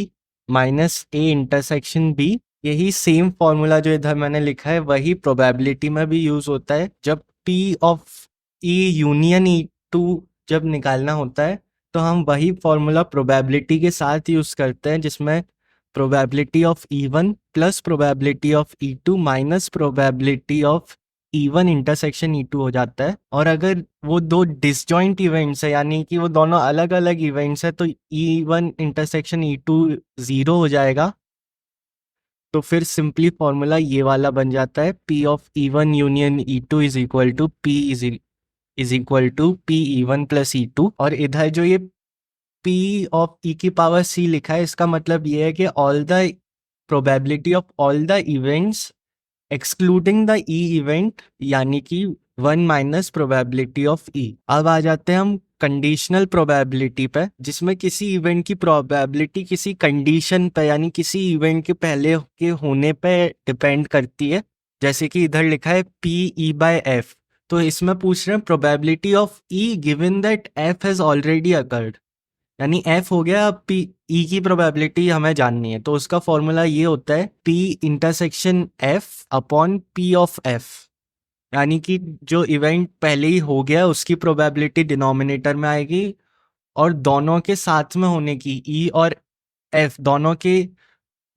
minus A intersection B. यही सेम फॉर्मूला जो इधर मैंने लिखा है वही प्रोबेबिलिटी में भी यूज होता है। जब P of E union E two जब निकालना होता है तो हम वही फॉर्मूला प्रोबेबिलिटी के साथ यूज करते हैं, जिसमें probability of E1 plus probability of E2 minus probability of E1 intersection E2 हो जाता है। और अगर वो दो डिसजॉइंट इवेंट्स है, यानी कि वो दोनों अलग अलग इवेंट्स है, तो E1 इंटरसेक्शन E2 0 हो जाएगा। तो फिर सिंपली फॉर्मूला ये वाला बन जाता है, P of E1 union E2 is equal to P is equal to P E1 plus E2। और इधर जो ये P ऑफ E की पावर C लिखा है, इसका मतलब ये है कि all the probability of all the events excluding the E event, यानी कि 1 माइनस प्रोबेबिलिटी ऑफ E। अब आ जाते हैं हम कंडीशनल प्रोबेबिलिटी पे, जिसमें किसी इवेंट की प्रोबेबिलिटी किसी कंडीशन पे, यानी किसी इवेंट के पहले के होने पे डिपेंड करती है। जैसे कि इधर लिखा है PE/F, तो इसमें पूछ रहे हैं probability of E given that F has already occurred, यानी F हो गया, अब E की प्रोबेबिलिटी हमें जाननी है। तो उसका फॉर्मूला ये होता है P intersection F upon P of F, यानी कि जो इवेंट पहले ही हो गया उसकी प्रोबेबिलिटी डिनोमिनेटर में आएगी, और दोनों के साथ में होने की E और F दोनों के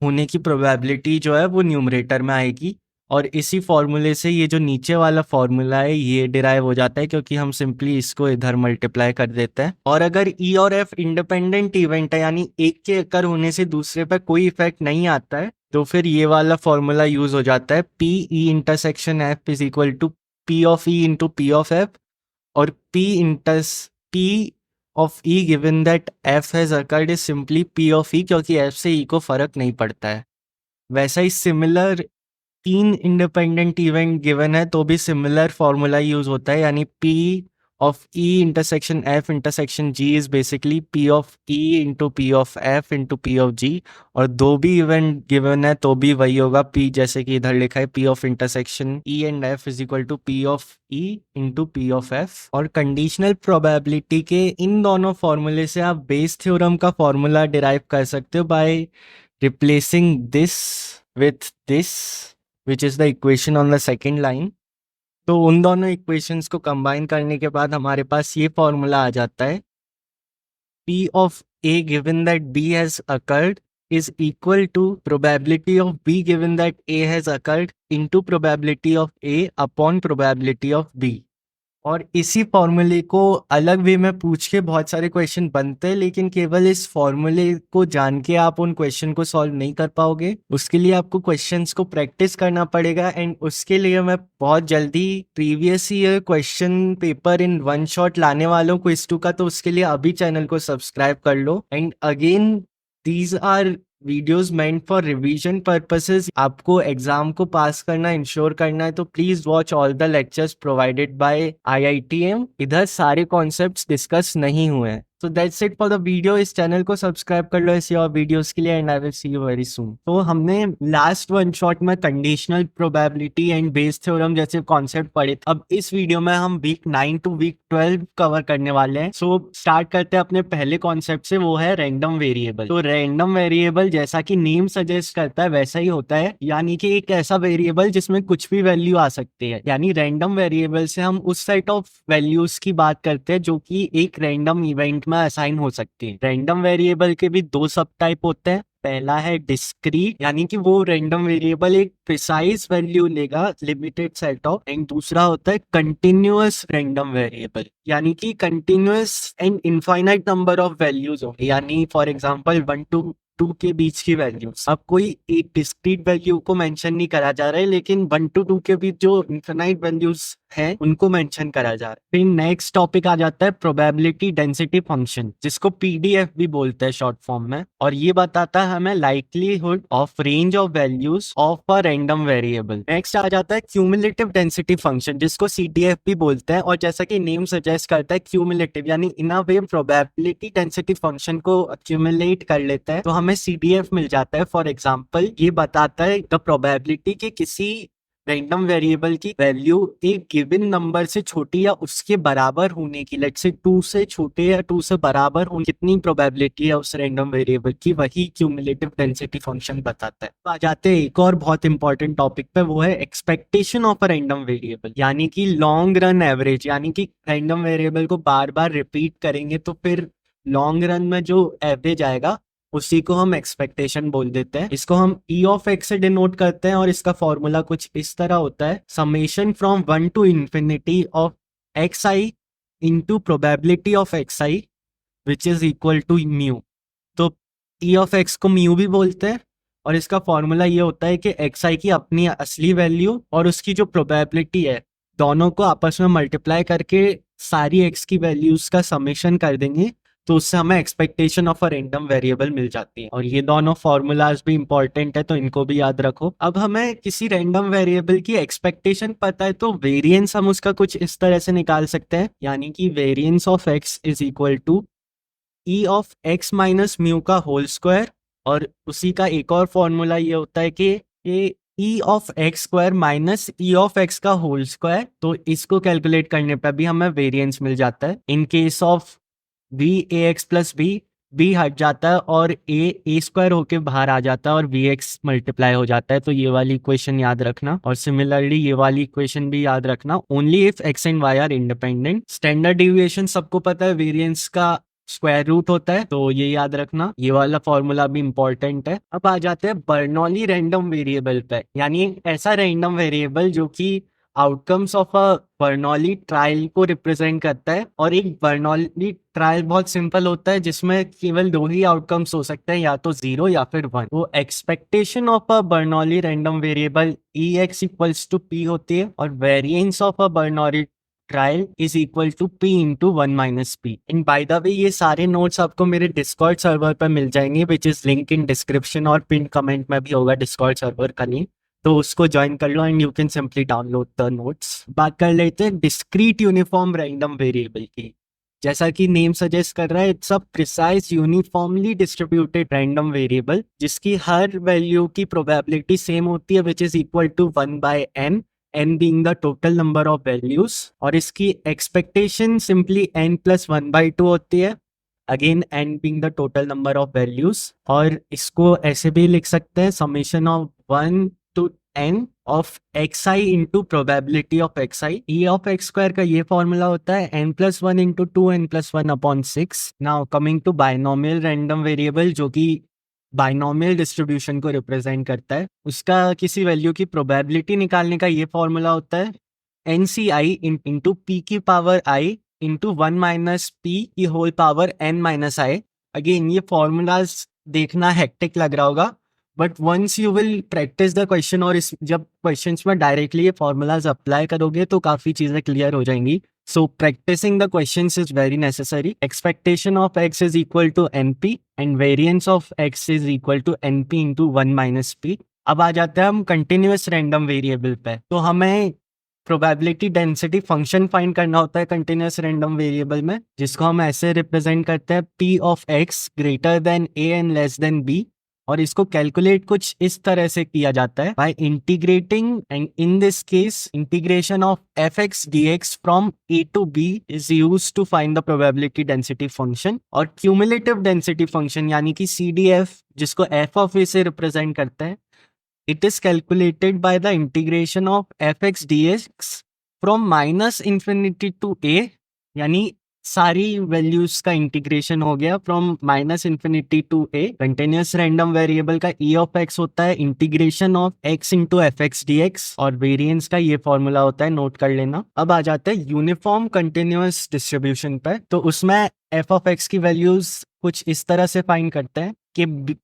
होने की प्रोबेबिलिटी जो है वो न्यूमरेटर में आएगी। और इसी फॉर्मूले से ये जो नीचे वाला फॉर्मूला है ये डिराइव हो जाता है, क्योंकि हम सिंपली इसको इधर मल्टीप्लाई कर देते हैं। और अगर E और F इंडिपेंडेंट इवेंट है, यानी एक के अकर होने से दूसरे पर कोई इफेक्ट नहीं आता है, तो फिर ये वाला फॉर्मूला यूज हो जाता है, P E intersection F is equal to P of E into P of F, और P of E given that F has occurred is simply P of E, क्योंकि F से E को फर्क नहीं पड़ता है। वैसा ही सिमिलर 3 इंडिपेंडेंट इवेंट गिवन है तो भी सिमिलर फॉर्मूला यूज होता है, यानी P of E intersection F intersection G is basically P of E into P of F into P of G। और दो भी इवेंट गिवन है तो भी वही होगा, P जैसे कि इधर लिखा है P of intersection E and F is equal to P of E into P of F। और कंडीशनल प्रोबेबिलिटी के इन दोनों फॉर्मूले से आप बेस थ्योरम का फॉर्मूला डिराइव कर सकते हो by replacing this with this, which is the equation on the second line। तो उन दोनों इक्वेशंस को कंबाइन करने के बाद हमारे पास ये फॉर्मूला आ जाता है, P of A given that B has occurred is equal to probability of B given that A has occurred into probability of A upon probability of B। और इसी फॉर्मूले को अलग वे में पूछ के बहुत सारे क्वेश्चन बनते हैं, लेकिन केवल इस फॉर्मूले को जान के आप उन क्वेश्चन को सॉल्व नहीं कर पाओगे। उसके लिए आपको क्वेश्चंस को प्रैक्टिस करना पड़ेगा, एंड उसके लिए मैं बहुत जल्दी previous year question paper in one shot लाने वाला हूँ क्विज 2 का। तो उसके लिए अभी चैनल को सब्सक्राइब कर लो। And again these are videos meant for revision purposes. आपको एग्जाम को पास करना इंश्योर करना है तो please watch all the lectures provided by IITM। इधर सारे कॉन्सेप्ट्स डिस्कस नहीं हुए हैं। So that's it for the video। इस चैनल को सब्सक्राइब कर लो ऐसी और वीडियोस के लिए, and I will see you very सून। तो हमने लास्ट वन शॉट में conditional probability and Bayes theorem जैसे कॉन्सेप्ट पढ़े। अब इस वीडियो में हम वीक 9 टू वीक 12 कवर करने वाले हैं। सो स्टार्ट करते हैं अपने पहले कॉन्सेप्ट से, वो है रैंडम वेरिएबल। तो रैंडम वेरिएबल जैसा कि नेम सजेस्ट करता है वैसा ही होता है, यानी कि एक ऐसा वेरिएबल जिसमें कुछ भी वैल्यू आ सकती है। यानी रैंडम वेरिएबल से हम उस सेट ऑफ वैल्यूज की बात करते हैं जो कि एक रैंडम इवेंट में असाइन हो सकती है। रैंडम वेरिएबल के भी दो सब टाइप होते हैं। पहला है डिस्क्रीट, यानी कि वो रैंडम वेरिएबल एक प्रिसाइज वैल्यू लेगा लिमिटेड सेट ऑफ, एंड दूसरा होता है कंटिन्यूअस रैंडम वेरिएबल, यानी कि continuous and infinite number of values हो, यानी फॉर एग्जांपल 1 to 2 के बीच की वैल्यूज। अब कोई एक डिस्क्रीट वैल्यू को मेंशन नहीं करा जा रहा है, लेकिन 1 to 2 के बीच जो इनफाइनाइट वैल्यूज है उनको मेंशन करा जा रहा है। फिर नेक्स्ट टॉपिक आ जाता है प्रोबेबिलिटी डेंसिटी फंक्शन, जिसको पीडीएफ भी बोलते हैं शॉर्ट फॉर्म में, और ये बताता है हमें likelihood of range of values of a random variable. Next आ जाता है क्यूमुलेटिव डेंसिटी फंक्शन, जिसको सीडीएफ भी बोलते हैं, और जैसा कि नेम सजेस्ट करता है क्यूमुलेटिव, यानी इन अ वे प्रोबेबिलिटी डेंसिटी फंक्शन को अक्यूमुलेट कर लेता है तो हमें सीडीएफ मिल जाता है। फॉर एग्जांपल ये बताता है द प्रोबेबिलिटी कि किसी रैंडम वेरिएबल की वैल्यू एक गिवन नंबर से छोटी या उसके बराबर होने की, लेट्स से 2 से छोटे या 2 से बराबर होने कितनी प्रोबेबिलिटी है उस रैंडम वेरिएबल की, वही क्यूमुलेटिव डेंसिटी फंक्शन बताता है। तो आ जाते हैं एक और बहुत इंपॉर्टेंट टॉपिक पे, वो है expectation of a random variable, यानी कि लॉन्ग रन एवरेज, यानी कि रैंडम वेरिएबल को बार बार रिपीट करेंगे तो फिर लॉन्ग रन में जो एवरेज आएगा उसी को हम एक्सपेक्टेशन बोल देते हैं। इसको हम ई ऑफ एक्स से डिनोट करते हैं, और इसका फॉर्मूला कुछ इस तरह होता है, summation from 1 to infinity of X I into probability of X I which is equal to mu. तो ई ऑफ एक्स को म्यू भी बोलते हैं, और इसका फॉर्मूला ये होता है कि एक्स आई की अपनी असली वैल्यू और उसकी जो प्रोबेबिलिटी है दोनों को आपस में मल्टीप्लाई करके सारी एक्स की वैल्यूज का समेशन कर देंगे, तो उससे हमें expectation of a random variable मिल जाती है। और ये दोनों फॉर्मूलाज भी इंपॉर्टेंट है, तो इनको भी याद रखो। अब हमें किसी रैंडम वेरिएबल की एक्सपेक्टेशन पता है तो वेरिएंस हम उसका कुछ इस तरह से निकाल सकते हैं, यानी कि variance of x is equal to E of X minus mu का होल स्क्वायर, और उसी का एक और फॉर्मूला ये होता है कि ई of x square minus E of x का होल स्क्वायर, तो इसको कैलकुलेट करने पर भी हमें वेरिएंस मिल जाता है। In case of B A X plus B हट जाता है और ए स्क्वायर होके बाहर आ जाता है और वी एक्स मल्टीप्लाई हो जाता है, तो ये वाली इक्वेशन याद रखना। और सिमिलरली ये वाली इक्वेशन भी याद रखना, only if X and Y are independent. Standard deviation सबको पता है वेरिएंस का स्क्वायर रूट होता है, तो ये याद रखना, ये वाला फॉर्मूला भी इंपॉर्टेंट है। अब आ जाते हैं बर्नौली रैंडम वेरिएबल पे, यानी एक ऐसा रैंडम वेरिएबल जो कि outcomes of a Bernoulli trial को रिप्रेजेंट करता है। और एक बर्नौली ट्रायल बहुत सिंपल होता है, जिसमें केवल 2 ही आउटकम्स हो सकते हैं, या तो 0 या फिर 1। वो expectation of a Bernoulli random variable E X equals to P होती है, और variance of a Bernoulli trial is equal to P into 1 minus P. And by the way ये सारे नोट्स आपको मेरे डिस्कॉर्ड सर्वर पर मिल जाएंगे, which is link in description, और पिन कमेंट में भी होगा डिस्कॉर्ड सर्वर का लिंक, तो उसको ज्वाइन कर लो and you can simply download the notes. बात कर लेते हैं डिस्क्रीट यूनिफॉर्म रैंडम वेरिएबल की। जैसा कि नेम सजेस्ट कर रहा है, it's a precise uniformly distributed random variable जिसकी हर वैल्यू की प्रोबेबिलिटी सेम होती है, which is equal to 1/n, n being the total number of values, और इसकी एक्सपेक्टेशन सिंपली n plus 1/2 होती है, again n being the total number of values। और इसको ऐसे भी लिख सकते हैं, summation of 1 to n of xi into probability of xi। e of x square का ये फॉर्मूला होता है n plus 1 into 2n plus 1 upon 6। Now coming to binomial random variable, जो कि बाइनोमियल डिस्ट्रीब्यूशन को रिप्रेजेंट करता है, उसका किसी वैल्यू की प्रोबेबिलिटी निकालने का ये फॉर्मूला होता है NCi इंटू पी की power i into 1 minus p की whole power n minus i। Again ये फॉर्मूलाज देखना हेक्टिक लग रहा होगा, but once you will practice the question, और इस जब क्वेश्चंस में डायरेक्टली ये फॉर्मूलाज अप्लाई करोगे तो काफ़ी चीज़ें क्लियर हो जाएंगी। So practicing the questions is very necessary. Expectation of x is equal to np and variance of x is equal to np into 1 minus p। अब आ जाते हैं हम कंटिन्यूअस रैंडम वेरिएबल पे। तो हमें प्रोबेबिलिटी डेंसिटी फंक्शन फाइंड करना होता है कंटिन्यूअस रैंडम वेरिएबल में, जिसको हम ऐसे रिप्रेजेंट करते हैं p of x greater than a and less than b। और इसको कैलकुलेट कुछ इस तरह से किया जाता है, by integrating, and in this case integration of fx dx from a to b is used to find the probability density function. और क्यूमुलेटिव डेंसिटी फंक्शन यानी कि CDF, जिसको f ऑफ a से रिप्रेजेंट करता है, it is calculated by the integration of fx dx from minus infinity to a, यानी सारी values का इंटीग्रेशन हो गया from minus infinity to A. Continuous random variable का ई ऑफ एक्स होता है integration of x into F X D x, और variance का ये फॉर्मूला होता है, नोट कर लेना। अब आ जाते हैं यूनिफॉर्म कंटिन्यूअस डिस्ट्रीब्यूशन पे। तो उसमें एफ ऑफ एक्स की वैल्यूज कुछ इस तरह से फाइंड करते हैं कि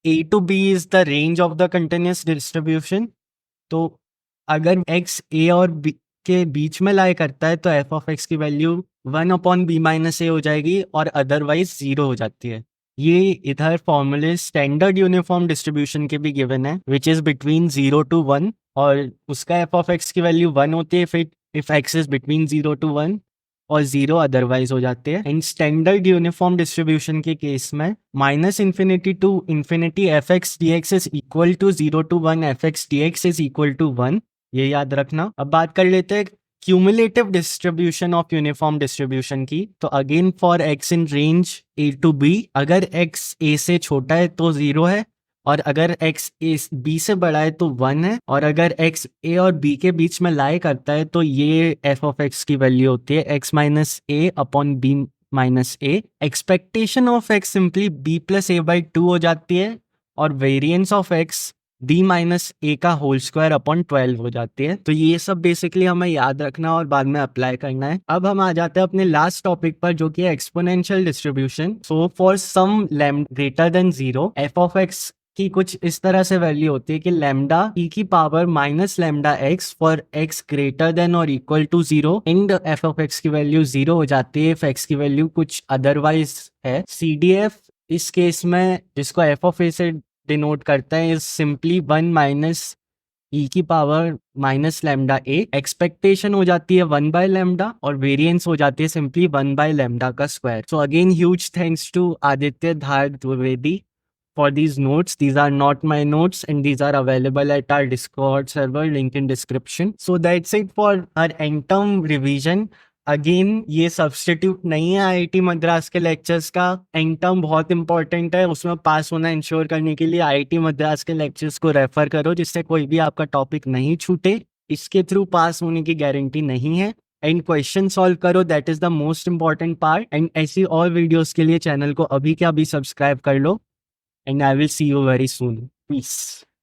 A to B is the range of the continuous distribution. तो अगर एक्स ए और बी के बीच में लाई करता है तो एफ ऑफ एक्स की वैल्यू 1/b-a हो जाएगी और अदरवाइज 0 हो जाती है। ये इधर फॉर्मूले स्टैंडर्ड यूनिफॉर्म डिस्ट्रीब्यूशन के भी गिवन है विच इज बिटवीन 0 to 1 और उसका एफ ऑफ एक्स की वैल्यू 1 होती है if X is between 0 to 1 और 0 अदरवाइज हो जाते हैं। एंड स्टैंडर्ड यूनिफॉर्म डिस्ट्रीब्यूशन के केस में -∞ to ∞ F X D X is equal to 0 to 1 F X D X is equal to 1, ये याद रखना। अब बात कर लेते हैं cumulative distribution of uniform distribution की। तो again for x in range a to b, अगर x a से छोटा है तो 0 है और अगर x b से बड़ा है तो 1 है और अगर x a और b के बीच में लाई करता है तो ये f ऑफ x की वैल्यू होती है x minus a upon b minus a। Expectation of x simply b plus a by 2 हो जाती है और variance of x b minus a का होल स्क्वायर अपॉन 12 हो जाती है। तो ये सब बेसिकली हमें याद रखना और बाद में अप्लाई करना है। अब हम आ जाते हैं अपने लास्ट टॉपिक पर जो कि है exponential distribution. So for some lambda greater than 0 F of X की कुछ इस तरह से वैल्यू होती है कि लैम्डा e की power minus lambda X for X greater than और equal to 0 and F of X की वैल्यू 0 हो जाती है इफ एक्स की वैल्यू कुछ अदरवाइज है। CDF इस केस में जिसको एफ ऑफ ए से डिनोट करता है इज सिंपली 1 माइनस e की पावर माइनस लैम्डा ए। एक्सपेक्टेशन हो जाती है 1 बाय लैम्डा और वेरिएंस हो जाती है सिंपली 1 बाय लैम्डा का square. So again huge thanks to Aditya Dhar Dwivedi for these notes. These are not my notes and these are available at our Discord server, link in description. So that's it for our end term revision. Again ये substitute नहीं है IIT Madras के lectures का। And term बहुत important है, उसमें पास होना ensure करने के लिए IIT मद्रास के लेक्चर्स को रेफर करो जिससे कोई भी आपका टॉपिक नहीं छूटे। इसके थ्रू पास होने की गारंटी नहीं है। एंड क्वेश्चन सॉल्व करो, that is the most important part. And ऐसी और वीडियोस के लिए चैनल को अभी के अभी सब्सक्राइब कर लो and I will see you very soon. Peace.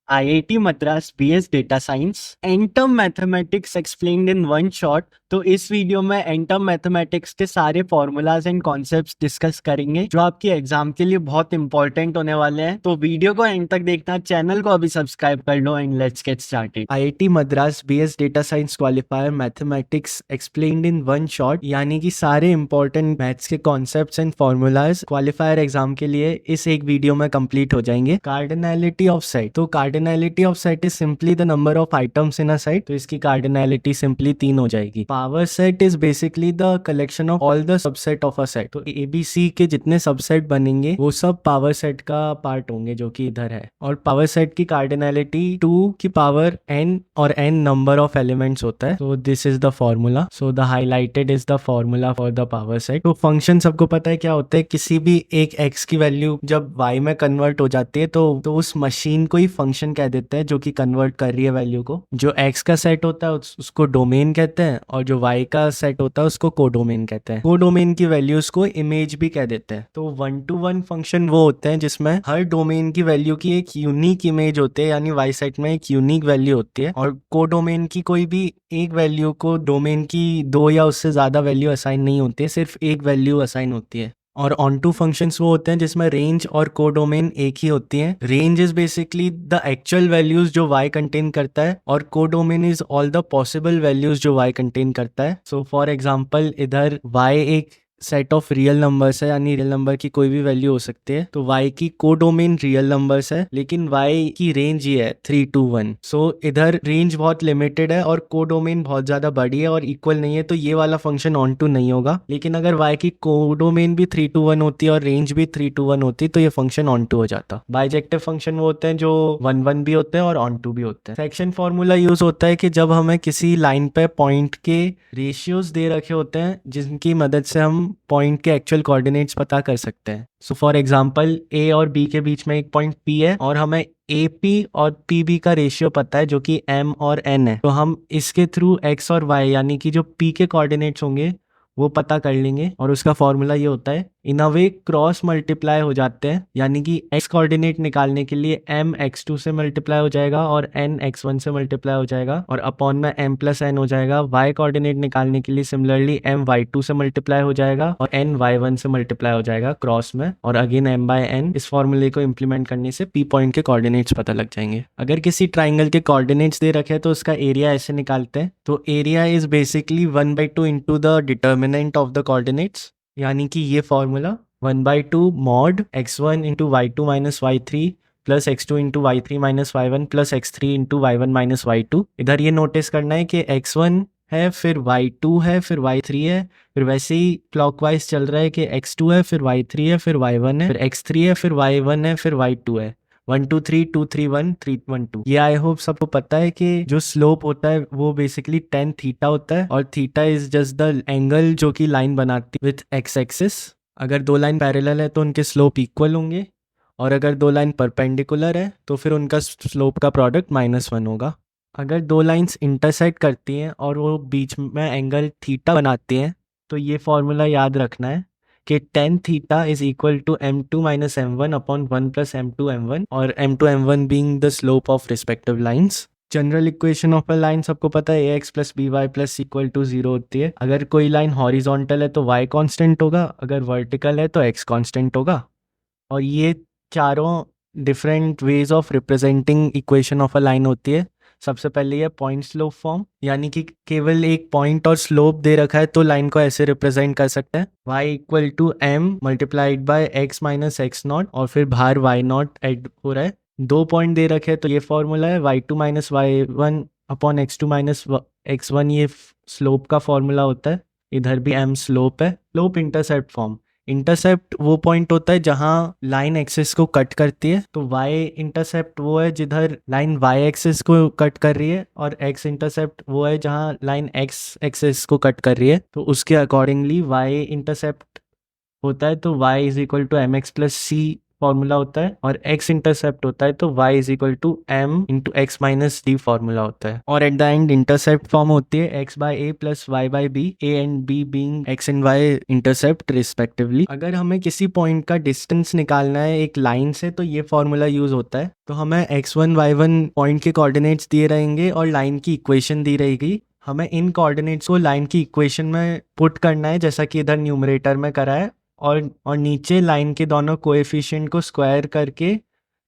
IIT Madras BS Data Science End Term Mathematics explained in one shot। तो इस वीडियो में एंड टर्म मैथमेटिक्स के सारे फॉर्मूलाज एंड कॉन्सेप्ट्स डिस्कस करेंगे जो आपके एग्जाम के लिए बहुत इंपॉर्टेंट होने वाले हैं। तो वीडियो को एंड तक देखना, चैनल को अभी सब्सक्राइब कर लो and let's get started. IIT Madras BS data science qualifier mathematics explained in one shot, यानी कि सारे इंपॉर्टेंट मैथ्स के concepts and formulas qualifier exam के लिए इस एक वीडियो में कंप्लीट हो जाएंगे। कार्डिनैलिटी ऑफ सेट, तो cardinality of set is simply the number of items in a set. तो इसकी कार्डिनैलिटी सिंपली 3 हो जाएगी। Power set is basically the collection of all the subset of a set. तो ABC के जितने subset बनेंगे वो सब पावर सेट का पार्ट होंगे जो कि इधर है। और पावर सेट की कार्डिनैलिटी 2 की पावर n और n नंबर ऑफ एलिमेंट्स होता है। सो this is the formula. So the highlighted is the formula for the power set. तो फंक्शन सबको पता है क्या होता है, किसी भी एक x की वैल्यू जब y में कन्वर्ट हो जाती है तो उस मशीन को ही फंक्शन कह देते हैं जो कि कन्वर्ट कर रही है वैल्यू को। जो x का सेट होता है उसको डोमेन कहते हैं और जो y का सेट होता है उसको कोडोमेन कहते हैं। कोडोमेन की वैल्यूज को इमेज भी कह देते हैं। तो 1-to-1 फंक्शन वो होते हैं जिसमें हर डोमेन की वैल्यू की एक यूनिक इमेज होती है, यानी y सेट में एक यूनिक वैल्यू होती है और कोडोमेन की कोई भी एक वैल्यू को डोमेन की 2 या उससे ज्यादा वैल्यू असाइन नहीं होती है, सिर्फ एक वैल्यू असाइन होती है। और ऑन टू फंक्शंस वो होते हैं जिसमें रेंज और कोडोमेन एक ही होती हैं। Range is basically the actual values जो y कंटेन करता है और codomain is all the possible values जो y कंटेन करता है। सो फॉर एग्जांपल इधर y एक सेट ऑफ रियल नंबर्स है, यानी रियल नंबर की कोई भी वैल्यू हो सकती है। तो y की कोडोमेन रियल नंबर्स है, लेकिन y की रेंज ये है 3 to 1। सो इधर रेंज बहुत लिमिटेड है और कोडोमेन बहुत ज्यादा बड़ी है और इक्वल नहीं है, तो ये वाला फंक्शन ऑन टू नहीं होगा। लेकिन अगर y की कोडोमेन भी 3 to 1 होती है और रेंज भी 3 to 1 होती तो ये फंक्शन ऑन टू हो जाता। बाइजेक्टिव फंक्शन वो होते हैं जो 1-1 भी होते हैं और ऑन टू भी होते हैं। सेक्शन फॉर्मूला यूज होता है कि जब हमें किसी लाइन पे पॉइंट के रेशियोज दे रखे होते हैं जिनकी मदद से हम पॉइंट के एक्चुअल कोऑर्डिनेट्स पता कर सकते हैं। सो फॉर एग्जांपल A और B के बीच में एक पॉइंट P है और हमें AP और PB का रेशियो पता है जो कि M और N है। तो हम इसके थ्रू X और Y यानी कि जो P के कोऑर्डिनेट्स होंगे वो पता कर लेंगे और उसका फॉर्मूला ये होता है, इन अ वे क्रॉस मल्टीप्लाई हो जाते हैं, यानी कि x कोऑर्डिनेट निकालने के लिए m x2 से मल्टीप्लाई हो जाएगा और n x1 से मल्टीप्लाई हो जाएगा और अपॉन में m प्लस n हो जाएगा। y कोऑर्डिनेट निकालने के लिए सिमिलरली m y2 से मल्टीप्लाई हो जाएगा और n y1 से मल्टीप्लाई हो जाएगा क्रॉस में, और अगेन m बाय n। इस फॉर्मूले को इम्प्लीमेंट करने से p पॉइंट के कोऑर्डिनेट्स पता लग जाएंगे। अगर किसी ट्राइंगल के कोऑर्डिनेट्स दे रखे हैं तो उसका एरिया ऐसे निकालते हैं। तो area is basically 1/2 into the determinant of the coordinates, यानी कि ये formula 1/2 mod x1 into y2 minus y3 plus x2 into y3 minus y1 plus x3 into y1 minus y2। इधर ये नोटिस करना है कि x1 है, फिर y2 है, फिर y3 है, फिर वैसे ही क्लॉकवाइज चल रहा है कि x2 है, फिर y3 है, फिर y1 है, फिर x3 है, फिर y1 है, फिर y2 है। 1 2 3 2 3 1 3 1 2। ये आई होप सबको पता है कि जो स्लोप होता है वो बेसिकली tan थीटा होता है, और theta is just the angle जो कि लाइन बनाती है विथ एक्स एक्सिस। अगर दो लाइन पैरेलल है तो उनके स्लोप इक्वल होंगे, और अगर दो लाइन परपेंडिकुलर है तो फिर उनका स्लोप का प्रोडक्ट -1 होगा। अगर दो लाइंस इंटरसेक्ट करती हैं और वो बीच में एंगल थीटा बनाती हैं तो ये फॉर्मूला याद रखना है कि tan theta is equal to m2 minus m1 upon 1 plus m2 m1, और m2 m1 being the slope of respective lines. General equation of a line सबको पता है ax plus B Y plus equal to 0 होती है। अगर कोई line horizontal है तो y कांस्टेंट होगा, अगर वर्टिकल है तो x कांस्टेंट होगा। और ये चारों different ways of representing equation of a line होती है। सबसे पहले ये पॉइंट स्लोप फॉर्म, यानी कि केवल एक पॉइंट और स्लोप दे रखा है तो लाइन को ऐसे रिप्रेजेंट कर सकते हैं, y equal to m multiplied by x minus X naught, और फिर बाहर y नॉट ऐड हो रहा है। दो पॉइंट दे रखे हैं तो ये फॉर्मूला है y2 minus y1 upon x2 minus x1, ये स्लोप का फॉर्मूला होता है। इधर भी m स्लोप है। स्लोप इंटरसेप्ट फॉर्म, इंटरसेप्ट वो पॉइंट होता है जहां लाइन एक्सिस को कट करती है, तो y इंटरसेप्ट वो है जिधर लाइन y एक्सिस को कट कर रही है, और x इंटरसेप्ट वो है जहां लाइन x एक्सिस को कट कर रही है। तो उसके अकॉर्डिंगली y इंटरसेप्ट होता है तो y is equal to M X plus C formula होता है, और x इंटरसेप्ट होता है तो y is equal to m into X minus D formula होता है। और at the end intercept form होती है x by a plus y by b, a and b being x and y intercept respectively. अगर हमें किसी point का distance निकालना है एक लाइन से तो ये फॉर्मूला यूज होता है। तो हमें x1 y1 पॉइंट के कोऑर्डिनेट्स दिए रहेंगे और लाइन की इक्वेशन दी रहेगी। हमें इन कोऑर्डिनेट्स को लाइन की इक्वेशन में पुट करना है, जैसा कि इधर न्यूमरेटर में करा है, और नीचे लाइन के दोनों कोएफिशिएंट को स्क्वायर करके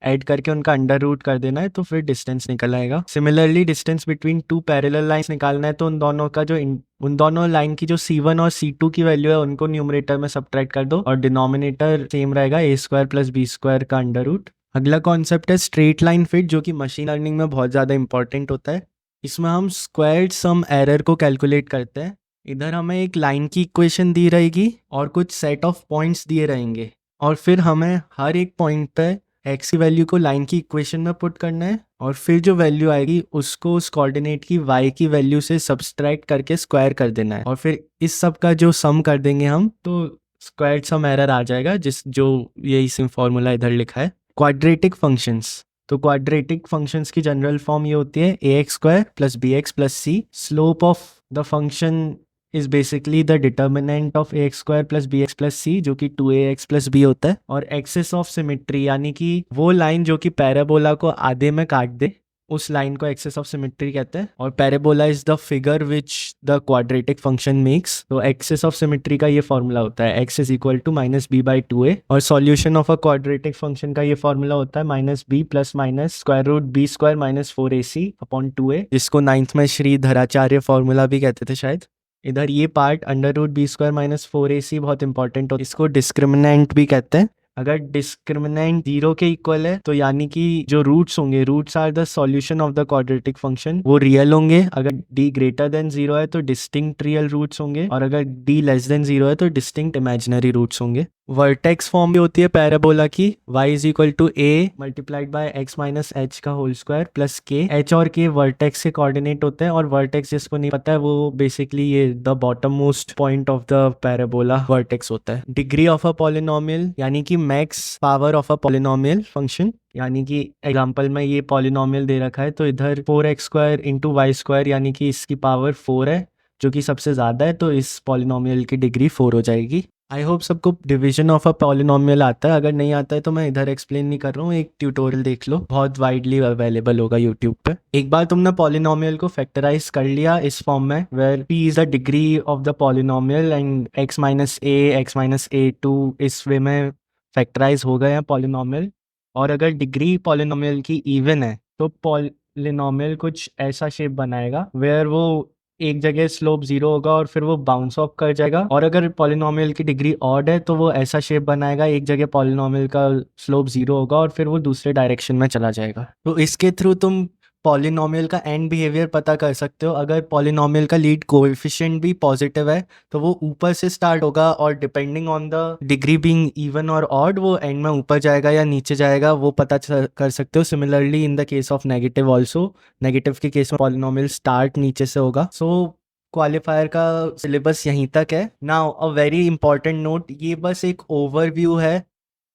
ऐड करके उनका अंडर रूट कर देना है, तो फिर डिस्टेंस निकल आएगा। Similarly distance between two parallel lines निकालना है तो उन दोनों का जो उन दोनों लाइन की जो C1 और C2 की वैल्यू है उनको न्यूमरेटर में सब्ट्रैक्ट कर दो, और डिनोमिनेटर सेम रहेगा a square plus b square का अंडर रूट। अगला कॉन्सेप्ट है स्ट्रेट लाइन फिट, जो कि मशीन लर्निंग में बहुत ज़्यादा इंपॉर्टेंट होता है। इसमें हम स्क्वायर्ड सम एरर को कैलकुलेट करते हैं। इधर हमें एक लाइन की इक्वेशन दी रहेगी और कुछ सेट ऑफ पॉइंट्स दिए रहेंगे, और फिर हमें हर एक पॉइंट पे x की वैल्यू को लाइन की इक्वेशन में पुट करना है, और फिर जो वैल्यू आएगी उसको उस कोऑर्डिनेट की y की वैल्यू से सब्सट्रैक्ट करके स्क्वायर कर देना है, और फिर इस सब का जो सम कर देंगे हम तो स्क्वायर्ड सम एरर आ जाएगा, जो यही सिम फॉर्मूला इधर लिखा है। क्वाड्रेटिक फंक्शंस, तो क्वाड्रेटिक फंक्शंस की जनरल फॉर्म ये होती है ax square plus bx plus c। Slope of the function is basically the determinant of ax square plus bx plus c, जो कि 2ax प्लस b होता है। और एक्सिस ऑफ सिमेट्री, यानी कि वो लाइन जो कि पैराबोला को आधे में काट दे, उस लाइन को एक्सिस ऑफ सिमेट्री कहते हैं। और parabola is the figure which the quadratic function makes. तो एक्सिस ऑफ सिमेट्री का ये फॉर्मूला होता है x is equal to minus B by 2a, और solution of a quadratic function का ये फॉर्मूला होता है minus B plus minus square root B square minus 4ac upon 2a, जिसको 9th में श्री धराचार्य फॉर्मूला भी कहते थे शायद। इधर ये part under root B square minus 4ac बहुत इंपॉर्टेंट हो, इसको डिस्क्रिमिनेंट भी कहते हैं। अगर डिस्क्रिमिनेंट 0 के इक्वल है तो यानी कि जो रूट्स होंगे, roots are the solution of the quadratic function, वो रियल होंगे। अगर d ग्रेटर देन 0 है तो डिस्टिंक्ट रियल रूट्स होंगे, और अगर d लेस देन 0 है तो डिस्टिंक्ट इमेजिनरी रूट्स होंगे। वर्टेक्स फॉर्म भी होती है पैराबोला की, y is equal to a multiplied by x minus h का whole square plus k। h और k वर्टेक्स के कोऑर्डिनेट होते हैं, और वर्टेक्स जिसको नहीं पता है वो बेसिकली ये the bottom most point of the parabola vertex होता है। डिग्री ऑफ अ पॉलिनोमियल, यानी कि max power of a polynomial function, यानी कि एग्जांपल में ये पॉलिनोमियल दे रखा है तो इधर 4x square into Y square, यानी कि इसकी पावर 4 है, जो कि सबसे ज़्यादा है, तो इस पॉलिनोमियल की डिग्री 4 हो जाएगी। आई होप सबको डिवीजन ऑफ अ पॉलिनोमियल आता है। अगर नहीं आता है तो मैं इधर एक्सप्लेन नहीं कर रहा हूँ, एक ट्यूटोरियल देख लो, बहुत वाइडली अवेलेबल होगा यूट्यूब पे। एक बार तुमने पॉलिनोमियल को फैक्टराइज कर लिया इस फॉर्म में, where p is the degree of the polynomial and x-a(x-a2) इस वे में फैक्टराइज हो गए हैं पॉलिनोमियल। और अगर डिग्री पॉलिनोमियल की इवन है तो पॉलिनोमियल कुछ ऐसा शेप बनाएगा वेयर वो एक जगह स्लोप 0 होगा और फिर वो बाउंस ऑफ कर जाएगा। और अगर पॉलिनोमियल की डिग्री ऑड है तो वो ऐसा शेप बनाएगा, एक जगह पॉलिनोमियल का स्लोप 0 होगा और फिर वो दूसरे डायरेक्शन में चला जाएगा। तो इसके थ्रू तुम पॉलिनोमियल का एंड बिहेवियर पता कर सकते हो। अगर पॉलिनोमियल का लीड कोएफिशिएंट भी पॉजिटिव है तो वो ऊपर से स्टार्ट होगा और depending on the degree being even और ऑड वो एंड में ऊपर जाएगा या नीचे जाएगा, वो पता कर सकते हो। Similarly in the case of negative also, negative के केस में पॉलिनोमियल स्टार्ट नीचे से होगा। सो क्वालिफायर का सिलेबस यहीं तक है। Now a very important note, ये बस एक ओवरव्यू है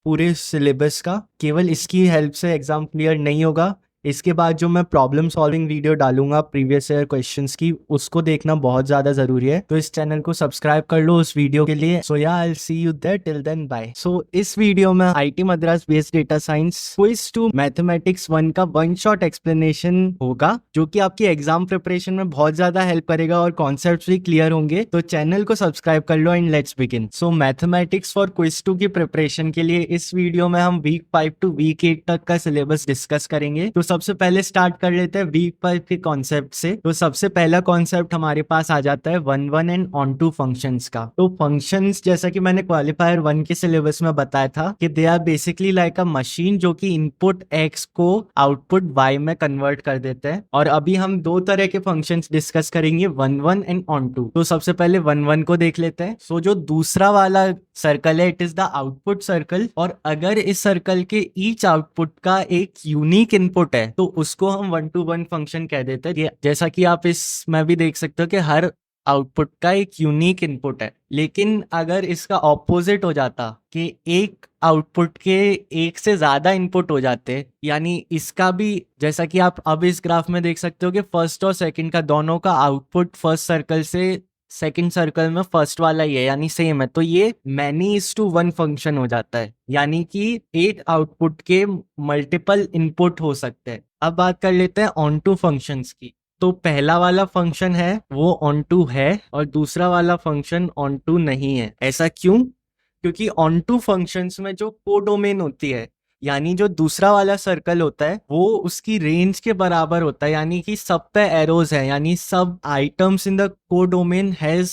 पूरे सिलेबस का, केवल इसकी हेल्प से एग्जाम क्लियर नहीं होगा। इसके बाद जो मैं प्रॉब्लम सॉल्विंग वीडियो डालूंगा प्रीवियस ईयर क्वेश्चंस की, उसको देखना बहुत ज़्यादा ज़रूरी है। तो इस चैनल को सब्सक्राइब कर लो उस वीडियो के लिए। So yeah I will see you there, till then bye. So इस वीडियो में IT Madras based data science quiz 2 mathematics 1 का वन शॉट एक्सप्लेनेशन होगा, जो कि आपकी एग्जाम प्रिपरेशन में बहुत ज़्यादा हेल्प करेगा और कॉन्सेप्ट्स भी क्लियर होंगे। तो चैनल को सब्सक्राइब कर लो and let's begin. So mathematics for quiz 2 की प्रिपरेशन के लिए इस वीडियो में हम वीक 5 टू वीक 8 तक का सिलेबस डिस्कस करेंगे। तो सबसे पहले स्टार्ट कर लेते हैं वीक 5 के कॉन्सेप्ट से। तो सबसे पहला कॉन्सेप्ट हमारे पास आ जाता है one and onto functions का। तो फंक्शंस, जैसा कि मैंने क्वालिफायर 1 के सिलेबस में बताया था कि they are basically like a machine जो कि इनपुट x को आउटपुट y में कन्वर्ट कर देते हैं। और अभी हम दो तरह के फंक्शंस डिस्कस करेंगे, वन एंड ऑन टू। तो सबसे पहले वन को देख लेते हैं। सो जो दूसरा वाला सर्कल है, it is the output circle. और अगर इस सर्कल के ईच आउटपुट का एक यूनिक इनपुट है तो उसको हम 1-to-1 फंक्शन कह देते हैं। जैसा कि आप इसमें भी देख सकते हो कि हर आउटपुट का एक यूनिक इनपुट है। लेकिन अगर इसका ऑपोजिट हो जाता कि एक आउटपुट के एक से ज्यादा इनपुट हो जाते, यानी इसका भी, जैसा कि आप अब इस ग्राफ में देख सकते हो कि फर्स्ट और सेकंड का दोनों का आउटपुट फर्स्ट सर्कल से सेकंड सर्कल में फर्स्ट वाला ही है, यानी सेम है, तो ये many is to one function हो जाता है। यानी कि एक आउटपुट के मल्टीपल इनपुट हो सकते हैं। अब बात कर लेते हैं ऑन टू फंक्शंस की। तो पहला वाला फंक्शन है वो ऑन टू है और दूसरा वाला फंक्शन ऑन टू नहीं है। ऐसा क्यों? क्योंकि ऑन टू फंक्शंस में जो कोडोमेन होती है, यानी जो दूसरा वाला सर्कल होता है, वो उसकी रेंज के बराबर होता है। यानी कि सब पे एरोज है, यानी सब items in the codomain has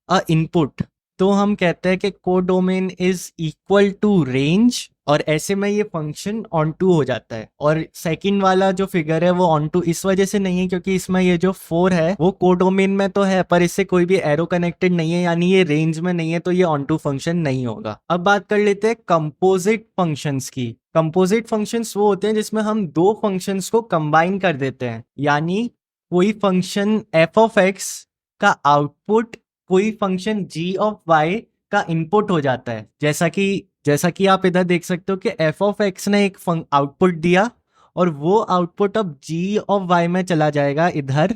a input. तो हम कहते हैं कि codomain is equal to range, और ऐसे में ये फंक्शन ऑन टू हो जाता है। और सेकंड वाला जो फिगर है वो ऑन टू इस वजह से नहीं है क्योंकि इसमें ये जो 4 है वो कोडोमेन में तो है पर इससे कोई भी एरो कनेक्टेड नहीं है, यानी ये रेंज में नहीं है, तो ये ऑन टू फंक्शन नहीं होगा। अब बात कर लेते हैं कंपोजिट फंक्शंस की। कंपोजिट फंक्शंस वो होते हैं जिसमें हम दो फंक्शंस को कंबाइन कर देते हैं, यानी कोई फंक्शन एफ ऑफ एक्स का आउटपुट कोई फंक्शन जी ऑफ वाई का इनपुट हो जाता है। जैसा कि आप इधर देख सकते हो कि एफ ऑफ एक्स ने एक आउटपुट दिया और वो आउटपुट अब जी ऑफ वाई में चला जाएगा इधर,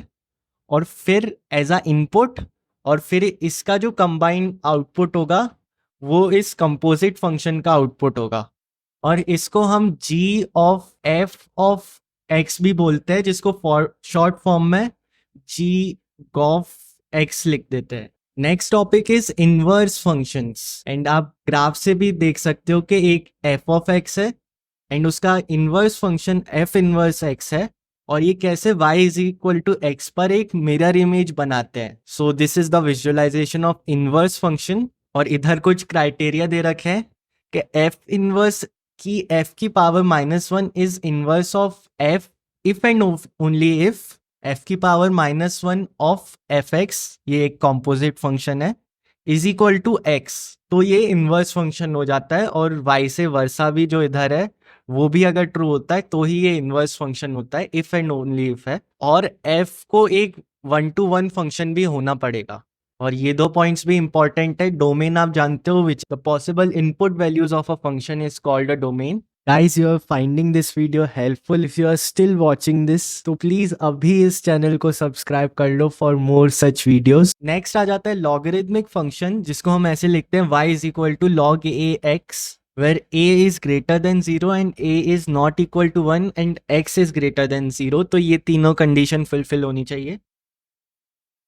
और फिर एज अ इनपुट, और फिर इसका जो कंबाइंड आउटपुट होगा वो इस कंपोजिट फंक्शन का आउटपुट होगा। और इसको हम जी ऑफ एफ ऑफ एक्स भी बोलते हैं, जिसको शॉर्ट फॉर्म में जी गॉफ एक्स लिख देते हैं। Next topic is inverse functions, and आप ग्राफ से भी देख सकते हो कि एक एफ ऑफ एक्स है एंड उसका inverse function f inverse x है, और ये कैसे y is equal to x पर एक मिरर इमेज बनाते हैं। So this is the visualisation of inverse function. और इधर कुछ क्राइटेरिया दे रखे हैं कि एफ इनवर्स की f की power -1 is inverse of f if and only if f की पावर -1 ऑफ एफ एक्स, ये एक कॉम्पोजिट फंक्शन है, इज इक्वल टू x, तो ये इनवर्स फंक्शन हो जाता है। और y से वर्सा भी जो इधर है वो भी अगर ट्रू होता है तो ही ये इनवर्स फंक्शन होता है, इफ एंड ओनली इफ है। और f को एक 1-to-1 फंक्शन भी होना पड़ेगा। और ये दो पॉइंट्स भी इंपॉर्टेंट है। डोमेन आप जानते हो, which the possible input values of a function is called a domain. Guys, you are finding this video helpful. If you are still watching this, तो प्लीज अभी इस चैनल को सब्सक्राइब कर लो for more such videos. Next आ जाता है logarithmic function, जिसको हम ऐसे लिखते हैं y is equal to log a x, where a is greater than 0 and a is not equal to 1 and x is greater than 0। तो ये तीनों कंडीशन फुलफिल होनी चाहिए।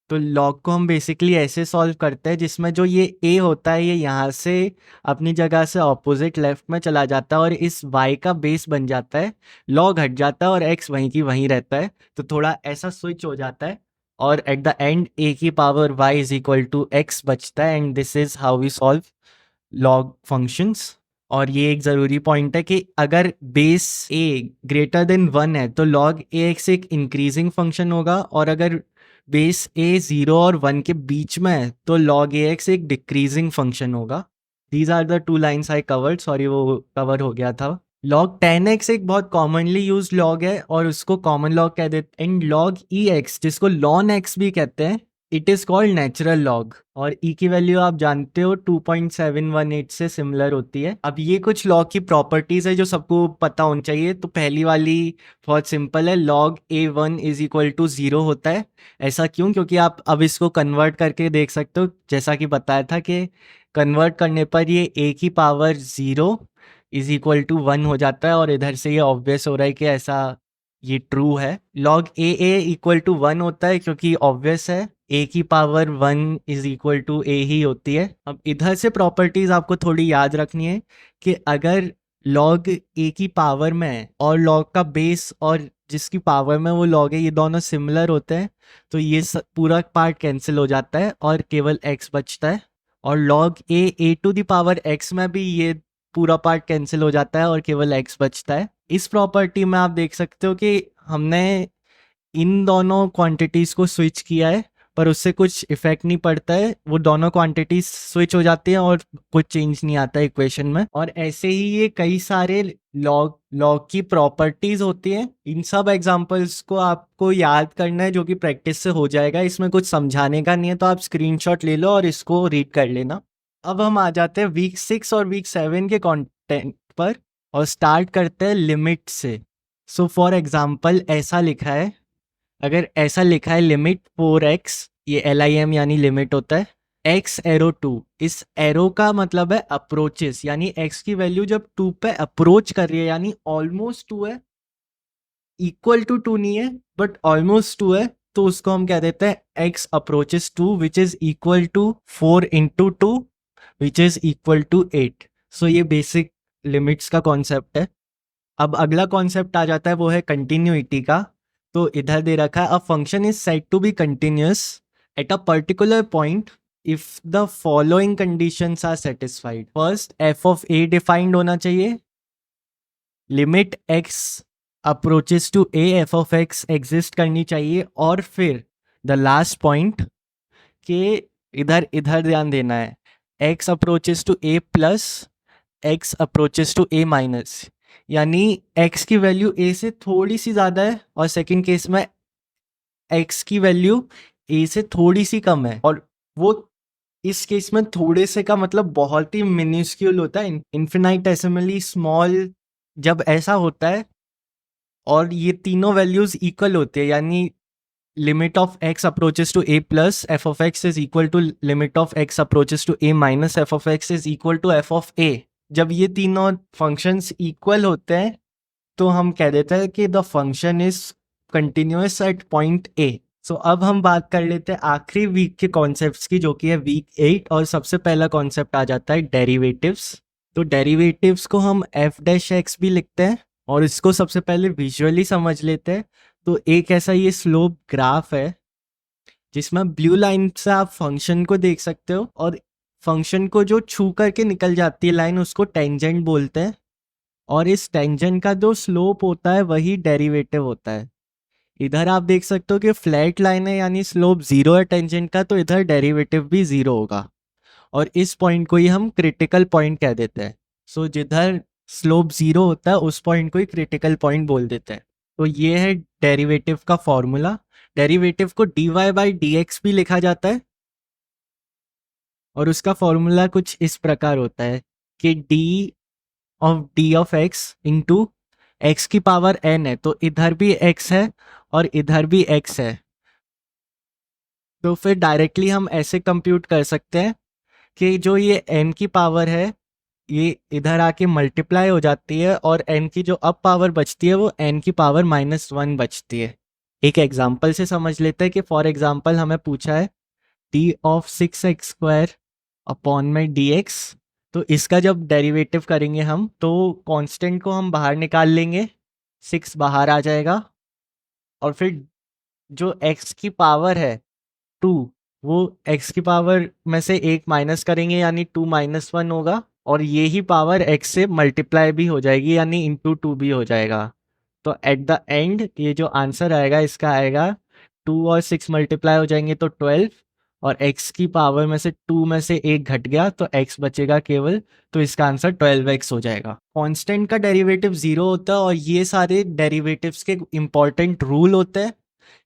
तो लॉग को हम बेसिकली ऐसे सॉल्व करते हैं जिसमें जो ये a होता है ये यहाँ से अपनी जगह से ऑपोजिट लेफ्ट में चला जाता है और इस y का बेस बन जाता है, लॉग हट जाता है और x वहीं की वहीं रहता है। तो थोड़ा ऐसा स्विच हो जाता है और एट द एंड a की power y is equal to x बचता है, and this is how we solve log functions. और ये एक ज़रूरी पॉइंट है कि अगर बेस a ग्रेटर देन 1 है तो लॉग ax एक इंक्रीजिंग फंक्शन होगा, और अगर बेस a 0 और 1 के बीच में है तो log ax एक डिक्रीजिंग फंक्शन होगा। These are the two lines I covered, sorry वो कवर हो गया था। log 10x एक बहुत कॉमनली यूज log है और उसको कॉमन log कह देते हैं। एंड log ex जिसको ln x भी कहते हैं, it is called natural log, और e की वैल्यू आप जानते हो 2.718 से सिमिलर होती है। अब ये कुछ लॉग की प्रॉपर्टीज है जो सबको पता होनी चाहिए। तो पहली वाली बहुत सिंपल है, log a1 is equal to 0 होता है। ऐसा क्यों? क्योंकि आप अब इसको कन्वर्ट करके देख सकते हो, जैसा कि बताया था कि कन्वर्ट करने पर ये a की पावर 0 इज इक्वल टू 1 हो जाता है, और इधर से ये ऑब्वियस हो रहा है कि ऐसा ये ट्रू है। log a इक्वल टू 1 होता है क्योंकि ऑब्वियस है a की power 1 is equal to a ही होती है। अब इधर से प्रॉपर्टीज आपको थोड़ी याद रखनी है कि अगर log a की पावर में है और log का बेस और जिसकी पावर में वो log है ये दोनों सिमिलर होते हैं, तो ये पूरा पार्ट कैंसिल हो जाता है और केवल x बचता है। और log a to the power x में भी ये पूरा पार्ट कैंसिल हो जाता है और केवल x बचता है। इस प्रॉपर्टी में आप देख सकते हो कि हमने इन दोनों क्वांटिटीज को स्विच किया है, पर उससे कुछ इफेक्ट नहीं पड़ता है, वो दोनों क्वांटिटीज स्विच हो जाती हैं और कुछ चेंज नहीं आता है इक्वेशन में। और ऐसे ही ये कई सारे लॉग की प्रॉपर्टीज होती हैं। इन सब एग्जांपल्स को आपको याद करना है, जो कि प्रैक्टिस से हो जाएगा। इसमें कुछ समझाने का नहीं है, तो आप स्क्रीनशॉट ले लो और इसको रीड कर लेना। अब हम आ जाते हैं वीक 6 और वीक 7 के कंटेंट पर और स्टार्ट करते हैं लिमिट से। सो फॉर एग्जाम्पल ऐसा लिखा है, अगर ऐसा लिखा है लिमिट 4x, ये LIM यानी लिमिट होता है, x एरो 2, इस एरो का मतलब है अप्रोचेस, यानी x की वैल्यू जब 2 पे अप्रोच कर रही है यानी ऑलमोस्ट 2 है, इक्वल टू 2 नहीं है बट ऑलमोस्ट 2 है, तो उसको हम कह देते हैं x approaches 2 which is equal to 4 into 2 which is equal to 8। So ये बेसिक लिमिट्स का कॉन्सेप्ट है। अब अगला कॉन्सेप्ट आ जाता है, वो है कंटिन्यूटी का। तो इधर दे रखा है, a function is said to be continuous at a particular point if the following conditions are satisfied. First, f of a defined होना चाहिए, limit x approaches to a f of x exist करनी चाहिए, और फिर the last point के इधर इधर ध्यान देना है, x approaches to A plus x approaches to a minus, यानी x की वैल्यू a से थोड़ी सी ज़्यादा है और सेकंड केस में x की वैल्यू a से थोड़ी सी कम है। और वो इस केस में थोड़े से का मतलब बहुत ही मिनिस्क्यूल होता है, इन्फिनाइटेसिमली स्मॉल। जब ऐसा होता है और ये तीनों वैल्यूज इक्वल होते हैं, यानी limit of x approaches to a plus f of x is equal to limit of x approaches to a minus f of x is equal to f of a, जब ये तीनों functions equal होते हैं तो हम कह देते हैं कि the function is continuous at point A. So अब हम बात कर लेते हैं आखिरी वीक के कॉन्सेप्ट्स की, जो कि है वीक 8, और सबसे पहला कॉन्सेप्ट आ जाता है डेरिवेटिव्स। तो डेरिवेटिव्स को हम एफ डैश एक्स भी लिखते हैं, और इसको सबसे पहले विजुअली समझ लेते हैं। तो एक ऐसा ये स्लोप ग्राफ है जिसमें ब्लू लाइन से आप फंक्शन को देख सकते हो, और फंक्शन को जो छू करके निकल जाती है लाइन उसको टेंजेंट बोलते हैं, और इस टेंजेंट का जो स्लोप होता है वही डेरिवेटिव होता है। इधर आप देख सकते हो कि फ्लैट लाइन है यानी स्लोप 0 है टेंजेंट का, तो इधर डेरिवेटिव भी 0 होगा, और इस पॉइंट को ही हम क्रिटिकल पॉइंट कह देते हैं। सो जिधर स्लोप 0 होता है उस पॉइंट को ही क्रिटिकल पॉइंट बोल देते हैं। तो ये है डेरिवेटिव का फॉर्मूला। डेरिवेटिव को dy बाई dx भी लिखा जाता है, और उसका फॉर्मूला कुछ इस प्रकार होता है कि d of D of x into x की पावर n है, तो इधर भी x है और इधर भी x है। तो फिर डायरेक्टली हम ऐसे कंप्यूट कर सकते हैं कि जो ये n की पावर है ये इधर आके मल्टीप्लाई हो जाती है और n की जो अब पावर बचती है वो n की पावर -1 बचती है। एक एग्जांपल से समझ लेते हैं कि फॉर एग्जांपल हमें पूछा है डी ऑफ 6x² अपॉन में dx, तो इसका जब डेरिवेटिव करेंगे हम तो कांस्टेंट को हम बाहर निकाल लेंगे, 6 बाहर आ जाएगा और फिर जो x की पावर है 2, वो x की पावर में से 1 माइनस करेंगे यानी 2 - 1 होगा और ये ही पावर x से मल्टीप्लाई भी हो जाएगी यानी इंटू 2 भी हो जाएगा। तो एट द एंड ये जो आंसर आएगा इसका आएगा 2 और 6 मल्टीप्लाई हो जाएंगे तो 12 और x की पावर में से 2 में से 1 घट गया तो x बचेगा केवल, तो इसका आंसर 12x हो जाएगा। कांस्टेंट का डेरिवेटिव 0 होता है और ये सारे डेरिवेटिव्स के इंपॉर्टेंट रूल होते हैं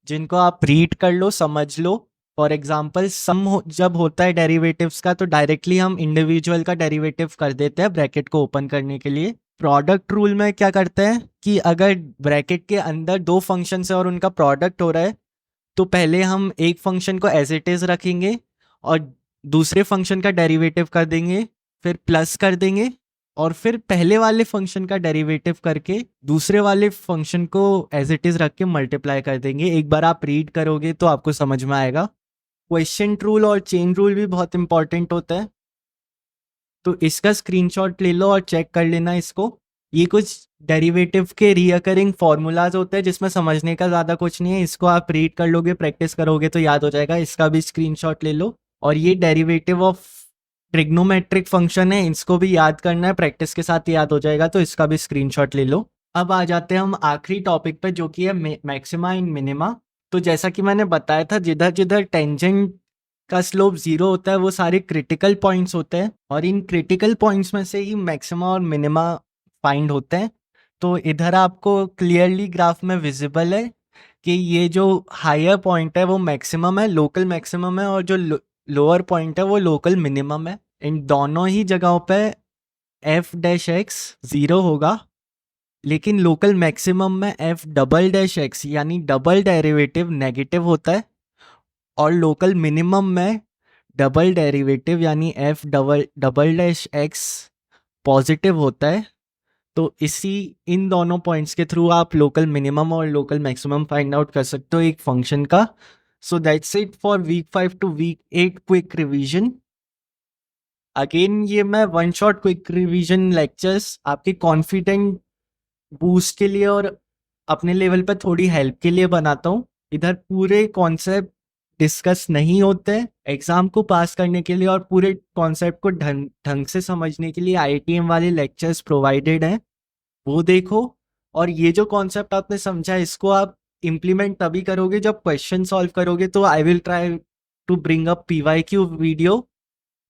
जिनको आप रीड कर लो, समझ लो। फॉर एग्जाम्पल जब होता है डेरिवेटिव्स का तो डायरेक्टली हम इंडिविजुअल का डेरिवेटिव कर देते हैं ब्रैकेट को ओपन करने के लिए। प्रोडक्ट रूल में क्या करते हैं कि अगर ब्रैकेट के अंदर दो फंक्शन है और उनका प्रोडक्ट हो रहा है तो पहले हम एक फंक्शन को एज इट इज रखेंगे और दूसरे फंक्शन का डेरिवेटिव कर देंगे, फिर प्लस कर देंगे और फिर पहले वाले फंक्शन का डेरिवेटिव करके दूसरे वाले फंक्शन को एज इट इज रख के मल्टीप्लाई कर देंगे। एक बार आप रीड करोगे तो आपको समझ में आएगा। क्वेश्चन रूल और चेन रूल भी बहुत इंपॉर्टेंट होता है, तो इसका स्क्रीनशॉट ले लो और चेक कर लेना इसको। ये कुछ डेरिवेटिव के रिकरिंग फॉर्मूलाज होते हैं जिसमें समझने का ज़्यादा कुछ नहीं है, इसको आप रीड कर लोगे, प्रैक्टिस करोगे तो याद हो जाएगा। इसका भी स्क्रीनशॉट ले लो। और ये डेरिवेटिव ऑफ ट्रिग्नोमेट्रिक फंक्शन है, इसको भी याद करना है, प्रैक्टिस के साथ याद हो जाएगा, तो इसका भी स्क्रीनशॉट ले लो। अब आ जाते हैं हम आखिरी टॉपिक पे जो कि है मैक्सिमा एंड मिनिमा। तो जैसा कि मैंने बताया था जिधर जिधर टेंजेंट का स्लोप 0 होता है वो सारे क्रिटिकल पॉइंट्स होते हैं और इन क्रिटिकल पॉइंट्स में से ही मैक्सिमा और मिनिमा फाइंड होते हैं। तो इधर आपको क्लियरली ग्राफ में विजिबल है कि ये जो हायर पॉइंट है वो मैक्सिमम है, लोकल मैक्सिमम है, और जो लोअर पॉइंट है वो लोकल मिनिमम है। इन दोनों ही जगहों पे f'(x) 0 होगा, लेकिन लोकल मैक्सिमम में f'(x) यानी डबल डेरिवेटिव नेगेटिव होता है और लोकल मिनिमम में डबल डेरिवेटिव यानी f'(x) पॉजिटिव होता है। तो इन दोनों पॉइंट्स के थ्रू आप लोकल मिनिमम और लोकल मैक्सिमम फाइंड आउट कर सकते हो एक फंक्शन का। So that's it for week 5 to week 8 quick revision. Again ये मैं one shot quick revision lectures आपके कॉन्फिडेंट बूस्ट के लिए और अपने लेवल पर थोड़ी हेल्प के लिए बनाता हूँ। इधर पूरे कॉन्सेप्ट डिस्कस नहीं होते हैं। एग्जाम को पास करने के लिए और पूरे कॉन्सेप्ट को ढंग से समझने के लिए IITM वाले लेक्चर्स प्रोवाइडेड हैं, वो देखो। और ये जो कॉन्सेप्ट आपने समझा इसको आप इम्प्लीमेंट तभी करोगे जब क्वेश्चन सॉल्व करोगे। तो I will try to bring up PYQ video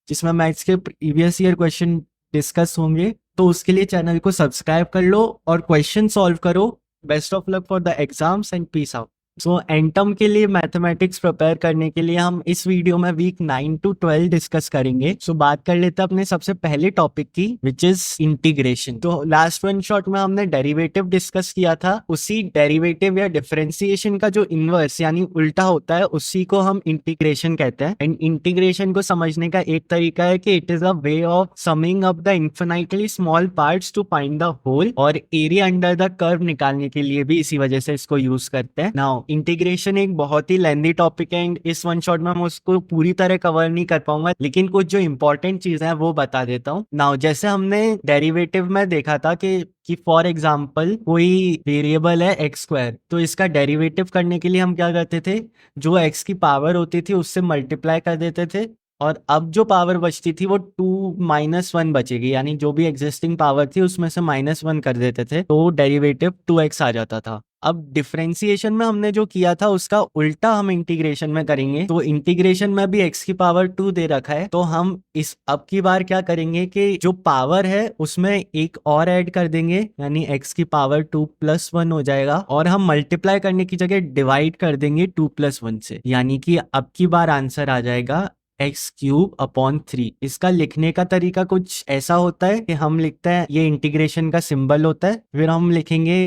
जिसमें मैथ्स के प्रीवियस ईयर क्वेश्चन डिस्कस होंगे, तो उसके लिए चैनल को सब्सक्राइब कर लो और क्वेश्चन सॉल्व करो। Best of luck for the exams and peace out. So एंटम के लिए मैथमेटिक्स प्रिपेयर करने के लिए हम इस वीडियो में वीक 9 to 12 डिस्कस करेंगे। सो बात कर लेते हैं अपने सबसे पहले टॉपिक की, विच इज इंटीग्रेशन। तो लास्ट वन शॉट में हमने डेरिवेटिव डिस्कस किया था, उसी डेरिवेटिव या डिफरेंशिएशन का जो इनवर्स यानी उल्टा होता है उसी को हम इंटीग्रेशन कहते हैं। एंड इंटीग्रेशन को समझने का एक तरीका है कि it is a way of summing up the infinitely small parts to find the whole, और एरिया अंडर द कर्व निकालने के लिए भी इसी वजह से इसको यूज करते हैं। नाउ इंटीग्रेशन एक बहुत ही लेंथी टॉपिक है एंड इस वन शॉट में मैं उसको पूरी तरह कवर नहीं कर पाऊंगा, लेकिन कुछ जो इंपॉर्टेंट चीजें हैं वो बता देता हूँ। नाउ जैसे हमने डेरिवेटिव में देखा था कि फॉर एग्जाम्पल कोई वेरिएबल है x², तो इसका डेरिवेटिव करने के लिए हम क्या करते थे, जो x की पावर होती थी उससे मल्टीप्लाई कर देते थे और अब जो पावर बचती थी वो 2 - 1 बचेगी, यानी जो भी एग्जिस्टिंग पावर थी उसमें से -1 कर देते थे तो डेरिवेटिव 2x आ जाता था। अब डिफरेंशिएशन में हमने जो किया था उसका उल्टा हम इंटीग्रेशन में करेंगे। तो इंटीग्रेशन में भी x की पावर 2 दे रखा है, तो हम इस अब की बार क्या करेंगे कि जो पावर है उसमें एक और ऐड कर देंगे, यानी x की पावर 2 + 1 हो जाएगा और हम मल्टीप्लाई करने की जगह डिवाइड कर देंगे 2 + 1 से, यानी कि अब की बार आंसर आ जाएगा एक्स क्यूब अपॉन 3। इसका लिखने का तरीका कुछ ऐसा होता है कि हम लिखते हैं, ये इंटीग्रेशन का सिंबल होता है, फिर हम लिखेंगे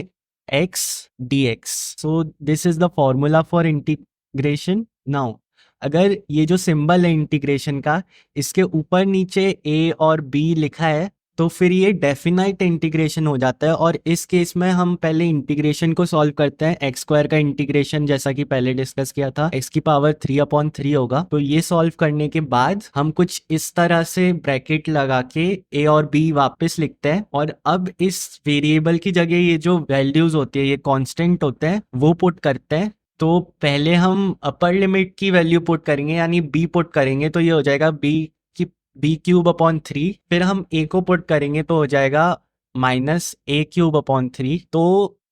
x D x. So this is the formula for integration. Now अगर ये जो सिंबल है इंटीग्रेशन का, इसके ऊपर नीचे ए और बी लिखा है, तो फिर ये डेफिनाइट इंटीग्रेशन हो जाता है। और इस केस में हम पहले इंटीग्रेशन को सॉल्व करते हैं। एक्स स्क्वायर का इंटीग्रेशन जैसा कि पहले डिस्कस किया था, एक्स की पावर 3/3 होगा। तो ये सॉल्व करने के बाद हम कुछ इस तरह से ब्रैकेट लगा के ए और बी वापस लिखते हैं, और अब इस वेरिएबल की जगह ये जो वैल्यूज होती है, ये कॉन्स्टेंट होते हैं, वो पुट करते हैं। तो पहले हम अपर लिमिट की वैल्यू पुट करेंगे, यानी बी पुट करेंगे, तो ये हो जाएगा बी क्यूब अपॉन 3। फिर हम ए को पुट करेंगे तो हो जाएगा माइनस ए क्यूब अपॉन 3। तो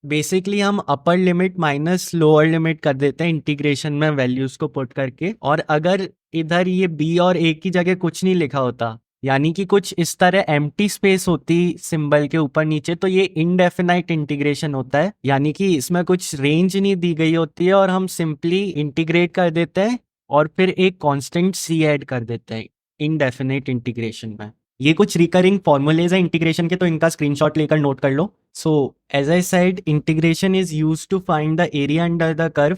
बेसिकली हम upper limit minus lower limit कर देते हैं इंटीग्रेशन में वैल्यूज को पुट करके। और अगर इधर ये बी और ए की जगह कुछ नहीं लिखा होता, यानी कि कुछ इस तरह एम्प्टी स्पेस होती सिंबल के ऊपर नीचे, तो ये इनडेफिनाइट इंटीग्रेशन होता है, यानी कि इसमें कुछ रेंज नहीं दी गई होती है और हम सिंपली इंटीग्रेट कर देते हैं और फिर एक कांस्टेंट सी ऐड कर देते हैं इनडेफिनेट इंटीग्रेशन में। ये कुछ रिकरिंग फॉर्मूलेज है इंटीग्रेशन के, तो इनका स्क्रीनशॉट लेकर नोट कर लो। So as I said, integration is used to find the area under the curve.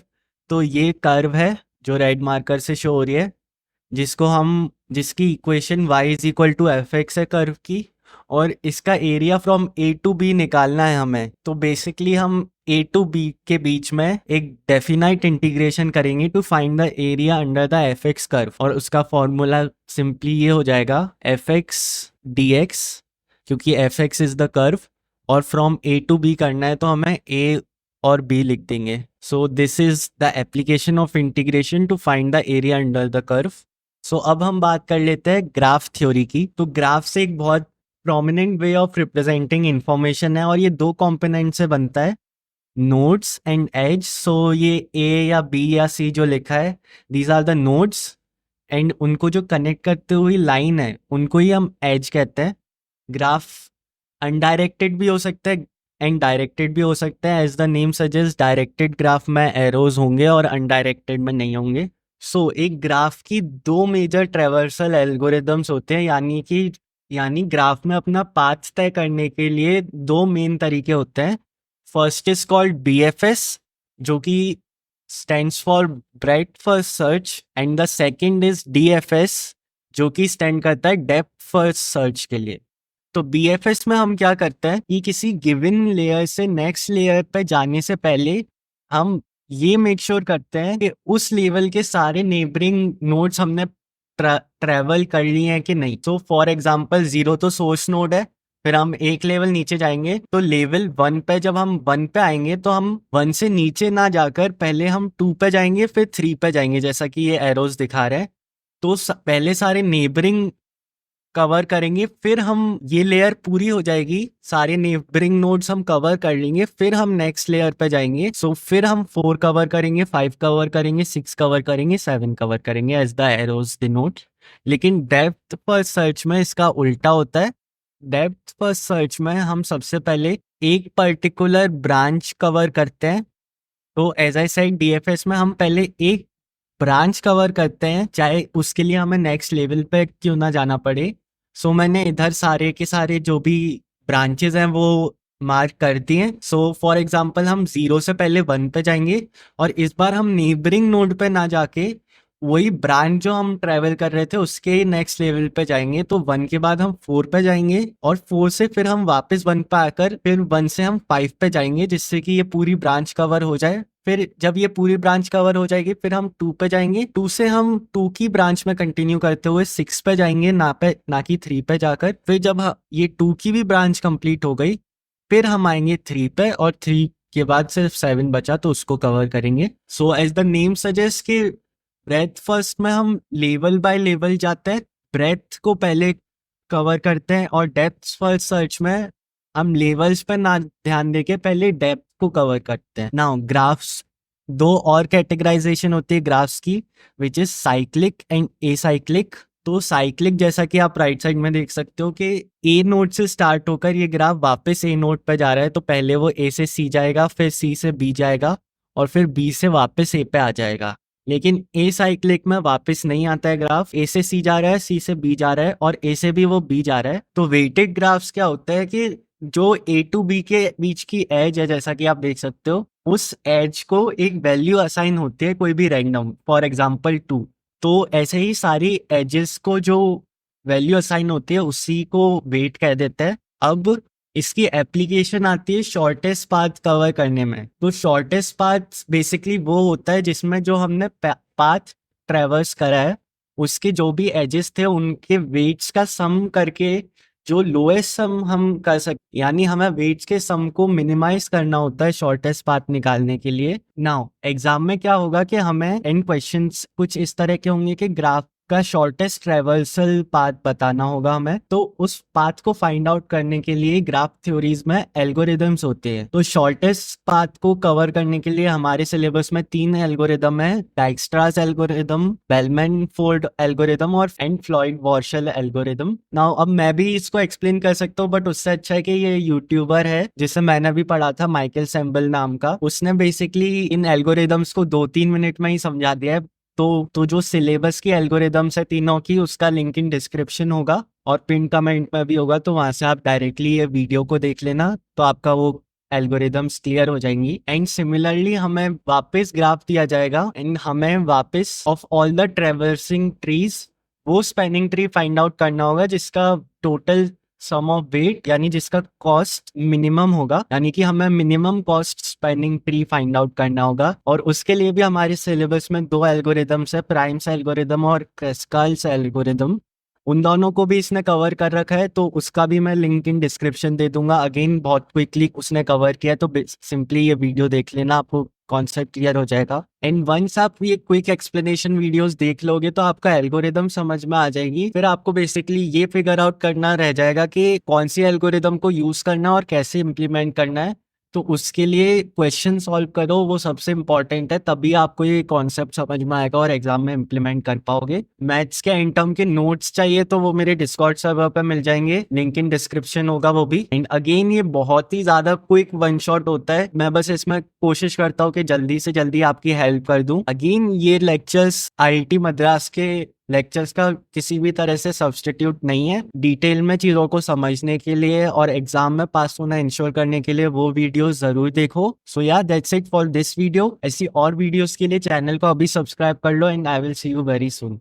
तो ये कर्व है जो रेड मार्कर से शो हो रही है, जिसकी equation y is equal to f x है कर्व की, और इसका area from A to b निकालना है हमें। तो बेसिकली हम ए टू बी के बीच में एक डेफिनाइट इंटीग्रेशन करेंगे to find the area under the F X curve, और उसका फॉर्मूला सिंपली ये हो जाएगा एफ एक्स डी एक्स, क्योंकि F X is the curve और फ्रॉम ए टू बी करना है तो हमें ए और बी लिख देंगे। So this is the application of integration to find the area under the curve. So अब हम बात कर लेते हैं ग्राफ थ्योरी की। तो ग्राफ से एक बहुत prominent way of representing information है, और ये दो कंपोनेंट से बनता है, नोड्स एंड एज। सो ये ए या बी या सी जो लिखा है, these are the nodes, and उनको जो कनेक्ट करते हुई लाइन है उनको ही हम एज कहते हैं। ग्राफ अनडायरेक्टेड भी हो सकता है एंड डायरेक्टेड भी हो सकता है। As the name suggest, directed graph में एरोज होंगे और अनडायरेक्टेड में नहीं होंगे। सो एक ग्राफ की दो मेजर ट्रेवर्सल एल्गोरिदम्स होते हैं, यानी ग्राफ में अपना पाथ तय करने के लिए दो मेन तरीके होते हैं। फर्स्ट इज कॉल्ड BFS, जो कि stands for breadth first search, and the second is DFS, जो कि स्टैंड करता है डेप्थ फर्स्ट सर्च के लिए। तो BFS में हम क्या करते हैं कि किसी गिवन लेयर से नेक्स्ट लेयर पे जाने से पहले हम ये मेक श्योर करते हैं कि उस लेवल के सारे नेबरिंग नोड्स हमने ट्रैवल कर लिए हैं कि नहीं। तो फॉर एग्जांपल 0 तो सोर्स नोड है, फिर हम एक लेवल नीचे जाएंगे तो लेवल 1 पे, जब हम 1 पे आएंगे तो हम 1 से नीचे ना जाकर पहले हम 2 पे जाएंगे, फिर 3 पे जाएंगे, जैसा कि ये एरोज दिखा रहे हैं। तो पहले सारे नेबरिंग कवर करेंगे, फिर हम ये लेयर पूरी हो जाएगी, सारे नेबरिंग नोड्स हम कवर कर लेंगे, फिर हम नेक्स्ट लेयर पे जाएंगे। सो फिर हम 4 कवर करेंगे, 5 कवर करेंगे, 6 कवर करेंगे, 7 कवर करेंगे, एज द एरोज डिनोट। लेकिन डेप्थ फर्स्ट सर्च में इसका उल्टा होता है। डेप्थ फर्स्ट सर्च में हम सबसे पहले एक पर्टिकुलर ब्रांच कवर करते हैं। तो एज आई सेड, DFS में हम पहले एक ब्रांच कवर करते हैं, चाहे उसके लिए हमें नेक्स्ट लेवल पे क्यों ना जाना पड़े। सो मैंने इधर सारे के सारे जो भी ब्रांचेस हैं वो मार्क कर दिए हैं। सो फॉर एग्जांपल हम 0 से पहले 1 पे जाएंगे, और इस बार हम नेबरिंग नोड पे ना जाके वही ब्रांच जो हम ट्रेवल कर रहे थे उसके नेक्स्ट लेवल पे जाएंगे। तो 1 के बाद हम 4 पे जाएंगे, और 4 से फिर हम वापस 1 पे आकर फिर 1 से हम 5 पे जाएंगे, जिससे कि ये पूरी ब्रांच कवर हो जाए। फिर जब ये पूरी ब्रांच कवर हो जाएगी फिर हम 2 पे जाएंगे, 2 से हम 2 की ब्रांच में कंटिन्यू करते हुए 6 पे जाएंगे, ना कि 3 पे जाकर। फिर जब ये 2 की भी ब्रांच कंप्लीट हो गई फिर हम आएंगे 3 पे, और 3 के बाद सिर्फ 7 बचा तो उसको कवर करेंगे। So as the name suggest कि ब्रेथ फर्स्ट में हम लेवल बाय लेवल जाते हैं, ब्रेथ को पहले कवर करते हैं, और डेप्थ फर्स्ट सर्च में हम लेवल्स पर ना ध्यान देके पहले डेप्थ को कवर करते हैं। नाउ ग्राफ्स, दो और कैटेगराइजेशन होती है ग्राफ्स की, which is cyclic and acyclic. तो साइक्लिक, जैसा कि आप राइट साइड में देख सकते हो कि ए नोड से स्टार्ट होकर ये ग्राफ वापस ए नोड पर जा रहा है, तो पहले वो ए से सी जाएगा, फिर सी से बी जाएगा, और फिर बी से वापस ए पे आ जाएगा। लेकिन ए साइक्लिक में वापस नहीं आता है ग्राफ। ए से सी जा रहा है, सी से बी जा रहा है और ए से भी वो बी जा रहा है। तो वेटेड ग्राफ्स क्या होता है कि जो ए टू बी के बीच की एज है, जैसा कि आप देख सकते हो, उस एज को एक वैल्यू असाइन होती है कोई भी रैंडम, फॉर एग्जांपल 2। तो ऐसे ही सारी एजेस को जो वैल्यू असाइन होती है उसी को वेट कह देते हैं। अब इसकी एप्लीकेशन आती है शॉर्टेस्ट पाथ कवर करने में। तो शॉर्टेस्ट पाथ बेसिकली वो होता है जिसमें जो हमने पाथ ट्रेवर्स करा है उसके जो भी एजेस थे उनके वेट्स का सम करके जो लोएस्ट सम हम कर सकते, यानी हमें वेट्स के सम को मिनिमाइज करना होता है शॉर्टेस्ट पाथ निकालने के लिए। नाउ एग्जाम में क्या होगा कि हमें एंड क्वेश्चंस कुछ इस तरह के होंगे कि ग्राफ का शॉर्टेस्ट ट्रेवर्सल पाथ बताना होगा हमें। तो उस पाथ को फाइंड आउट करने के लिए ग्राफ थ्योरीज में एल्गोरिदम्स होते हैं। तो शॉर्टेस्ट पाथ को कवर करने के लिए हमारे सिलेबस में 3 एल्गोरिदम है, डाइक्स्ट्रास एल्गोरिदम, बेलमैन फोर्ड एल्गोरिदम और फ्लॉयड वॉर्शल एल्गोरिदम। नाउ अब मैं भी इसको एक्सप्लेन कर सकता हूँ, बट उससे अच्छा है कि ये यूट्यूबर है जिसे मैंने भी पढ़ा था, माइकल सैम्बल नाम का, उसने बेसिकली इन एल्गोरिदम्स को 2-3 मिनट में ही समझा दिया है। तो जो सिलेबस की एल्गोरिदम्स है तीनों की, उसका लिंक इन डिस्क्रिप्शन होगा और पिन कमेंट में भी होगा, तो वहां से आप डायरेक्टली ये वीडियो को देख लेना, तो आपका वो एल्गोरिदम्स क्लियर हो जाएंगी। एंड सिमिलरली हमें वापस ग्राफ दिया जाएगा एंड हमें वापस of all the traversing trees वो स्पैनिंग ट्री फाइंड आउट करना होगा जिसका टोटल सम ऑफ वेट, यानी जिसका कॉस्ट मिनिमम होगा, यानी कि हमें minimum cost spanning tree find out करना होगा। और उसके लिए भी हमारे सिलेबस में 2 एल्गोरिदम्स है, प्राइम्स एल्गोरिदम और क्रेस्कल्स एल्गोरिदम। उन दोनों को भी इसने कवर कर रखा है, तो उसका भी मैं लिंक इन डिस्क्रिप्शन दे दूंगा। अगेन बहुत क्विकली उसने कवर किया है, तो सिंपली ये वीडियो देख लेना, आपको कॉन्सेप्ट क्लियर हो जाएगा। एंड वंस आप ये क्विक एक्सप्लेनेशन वीडियोस देख लोगे तो आपका एल्गोरिदम समझ में आ जाएगी। फिर आपको बेसिकली ये फिगर आउट करना रह जाएगा कि कौन सी एल्गोरिदम को यूज करना और कैसे इम्प्लीमेंट करना है। तो उसके लिए क्वेश्चन सॉल्व करो, वो सबसे इंपॉर्टेंट है, तभी आपको ये कॉन्सेप्ट समझ में आएगा और एग्जाम में इम्प्लीमेंट कर पाओगे। मैथ्स के एंड टर्म के नोट्स चाहिए तो वो मेरे डिस्कॉर्ड सर्वर पे मिल जाएंगे, लिंक इन डिस्क्रिप्शन होगा वो भी। एंड अगेन ये बहुत ही ज्यादा क्विक वन शॉट होता है, मैं बस इसमें कोशिश करता हूँ कि जल्दी से जल्दी आपकी हेल्प कर दूं। अगेन ये लेक्चर्स IIT मद्रास के लेक्चर्स का किसी भी तरह से सब्सटीट्यूट नहीं है। डिटेल में चीज़ों को समझने के लिए और एग्जाम में पास होना इंश्योर करने के लिए वो वीडियो जरूर देखो। सो या that's it for this video. ऐसी और वीडियोस के लिए चैनल को अभी सब्सक्राइब कर लो and I will see you very soon.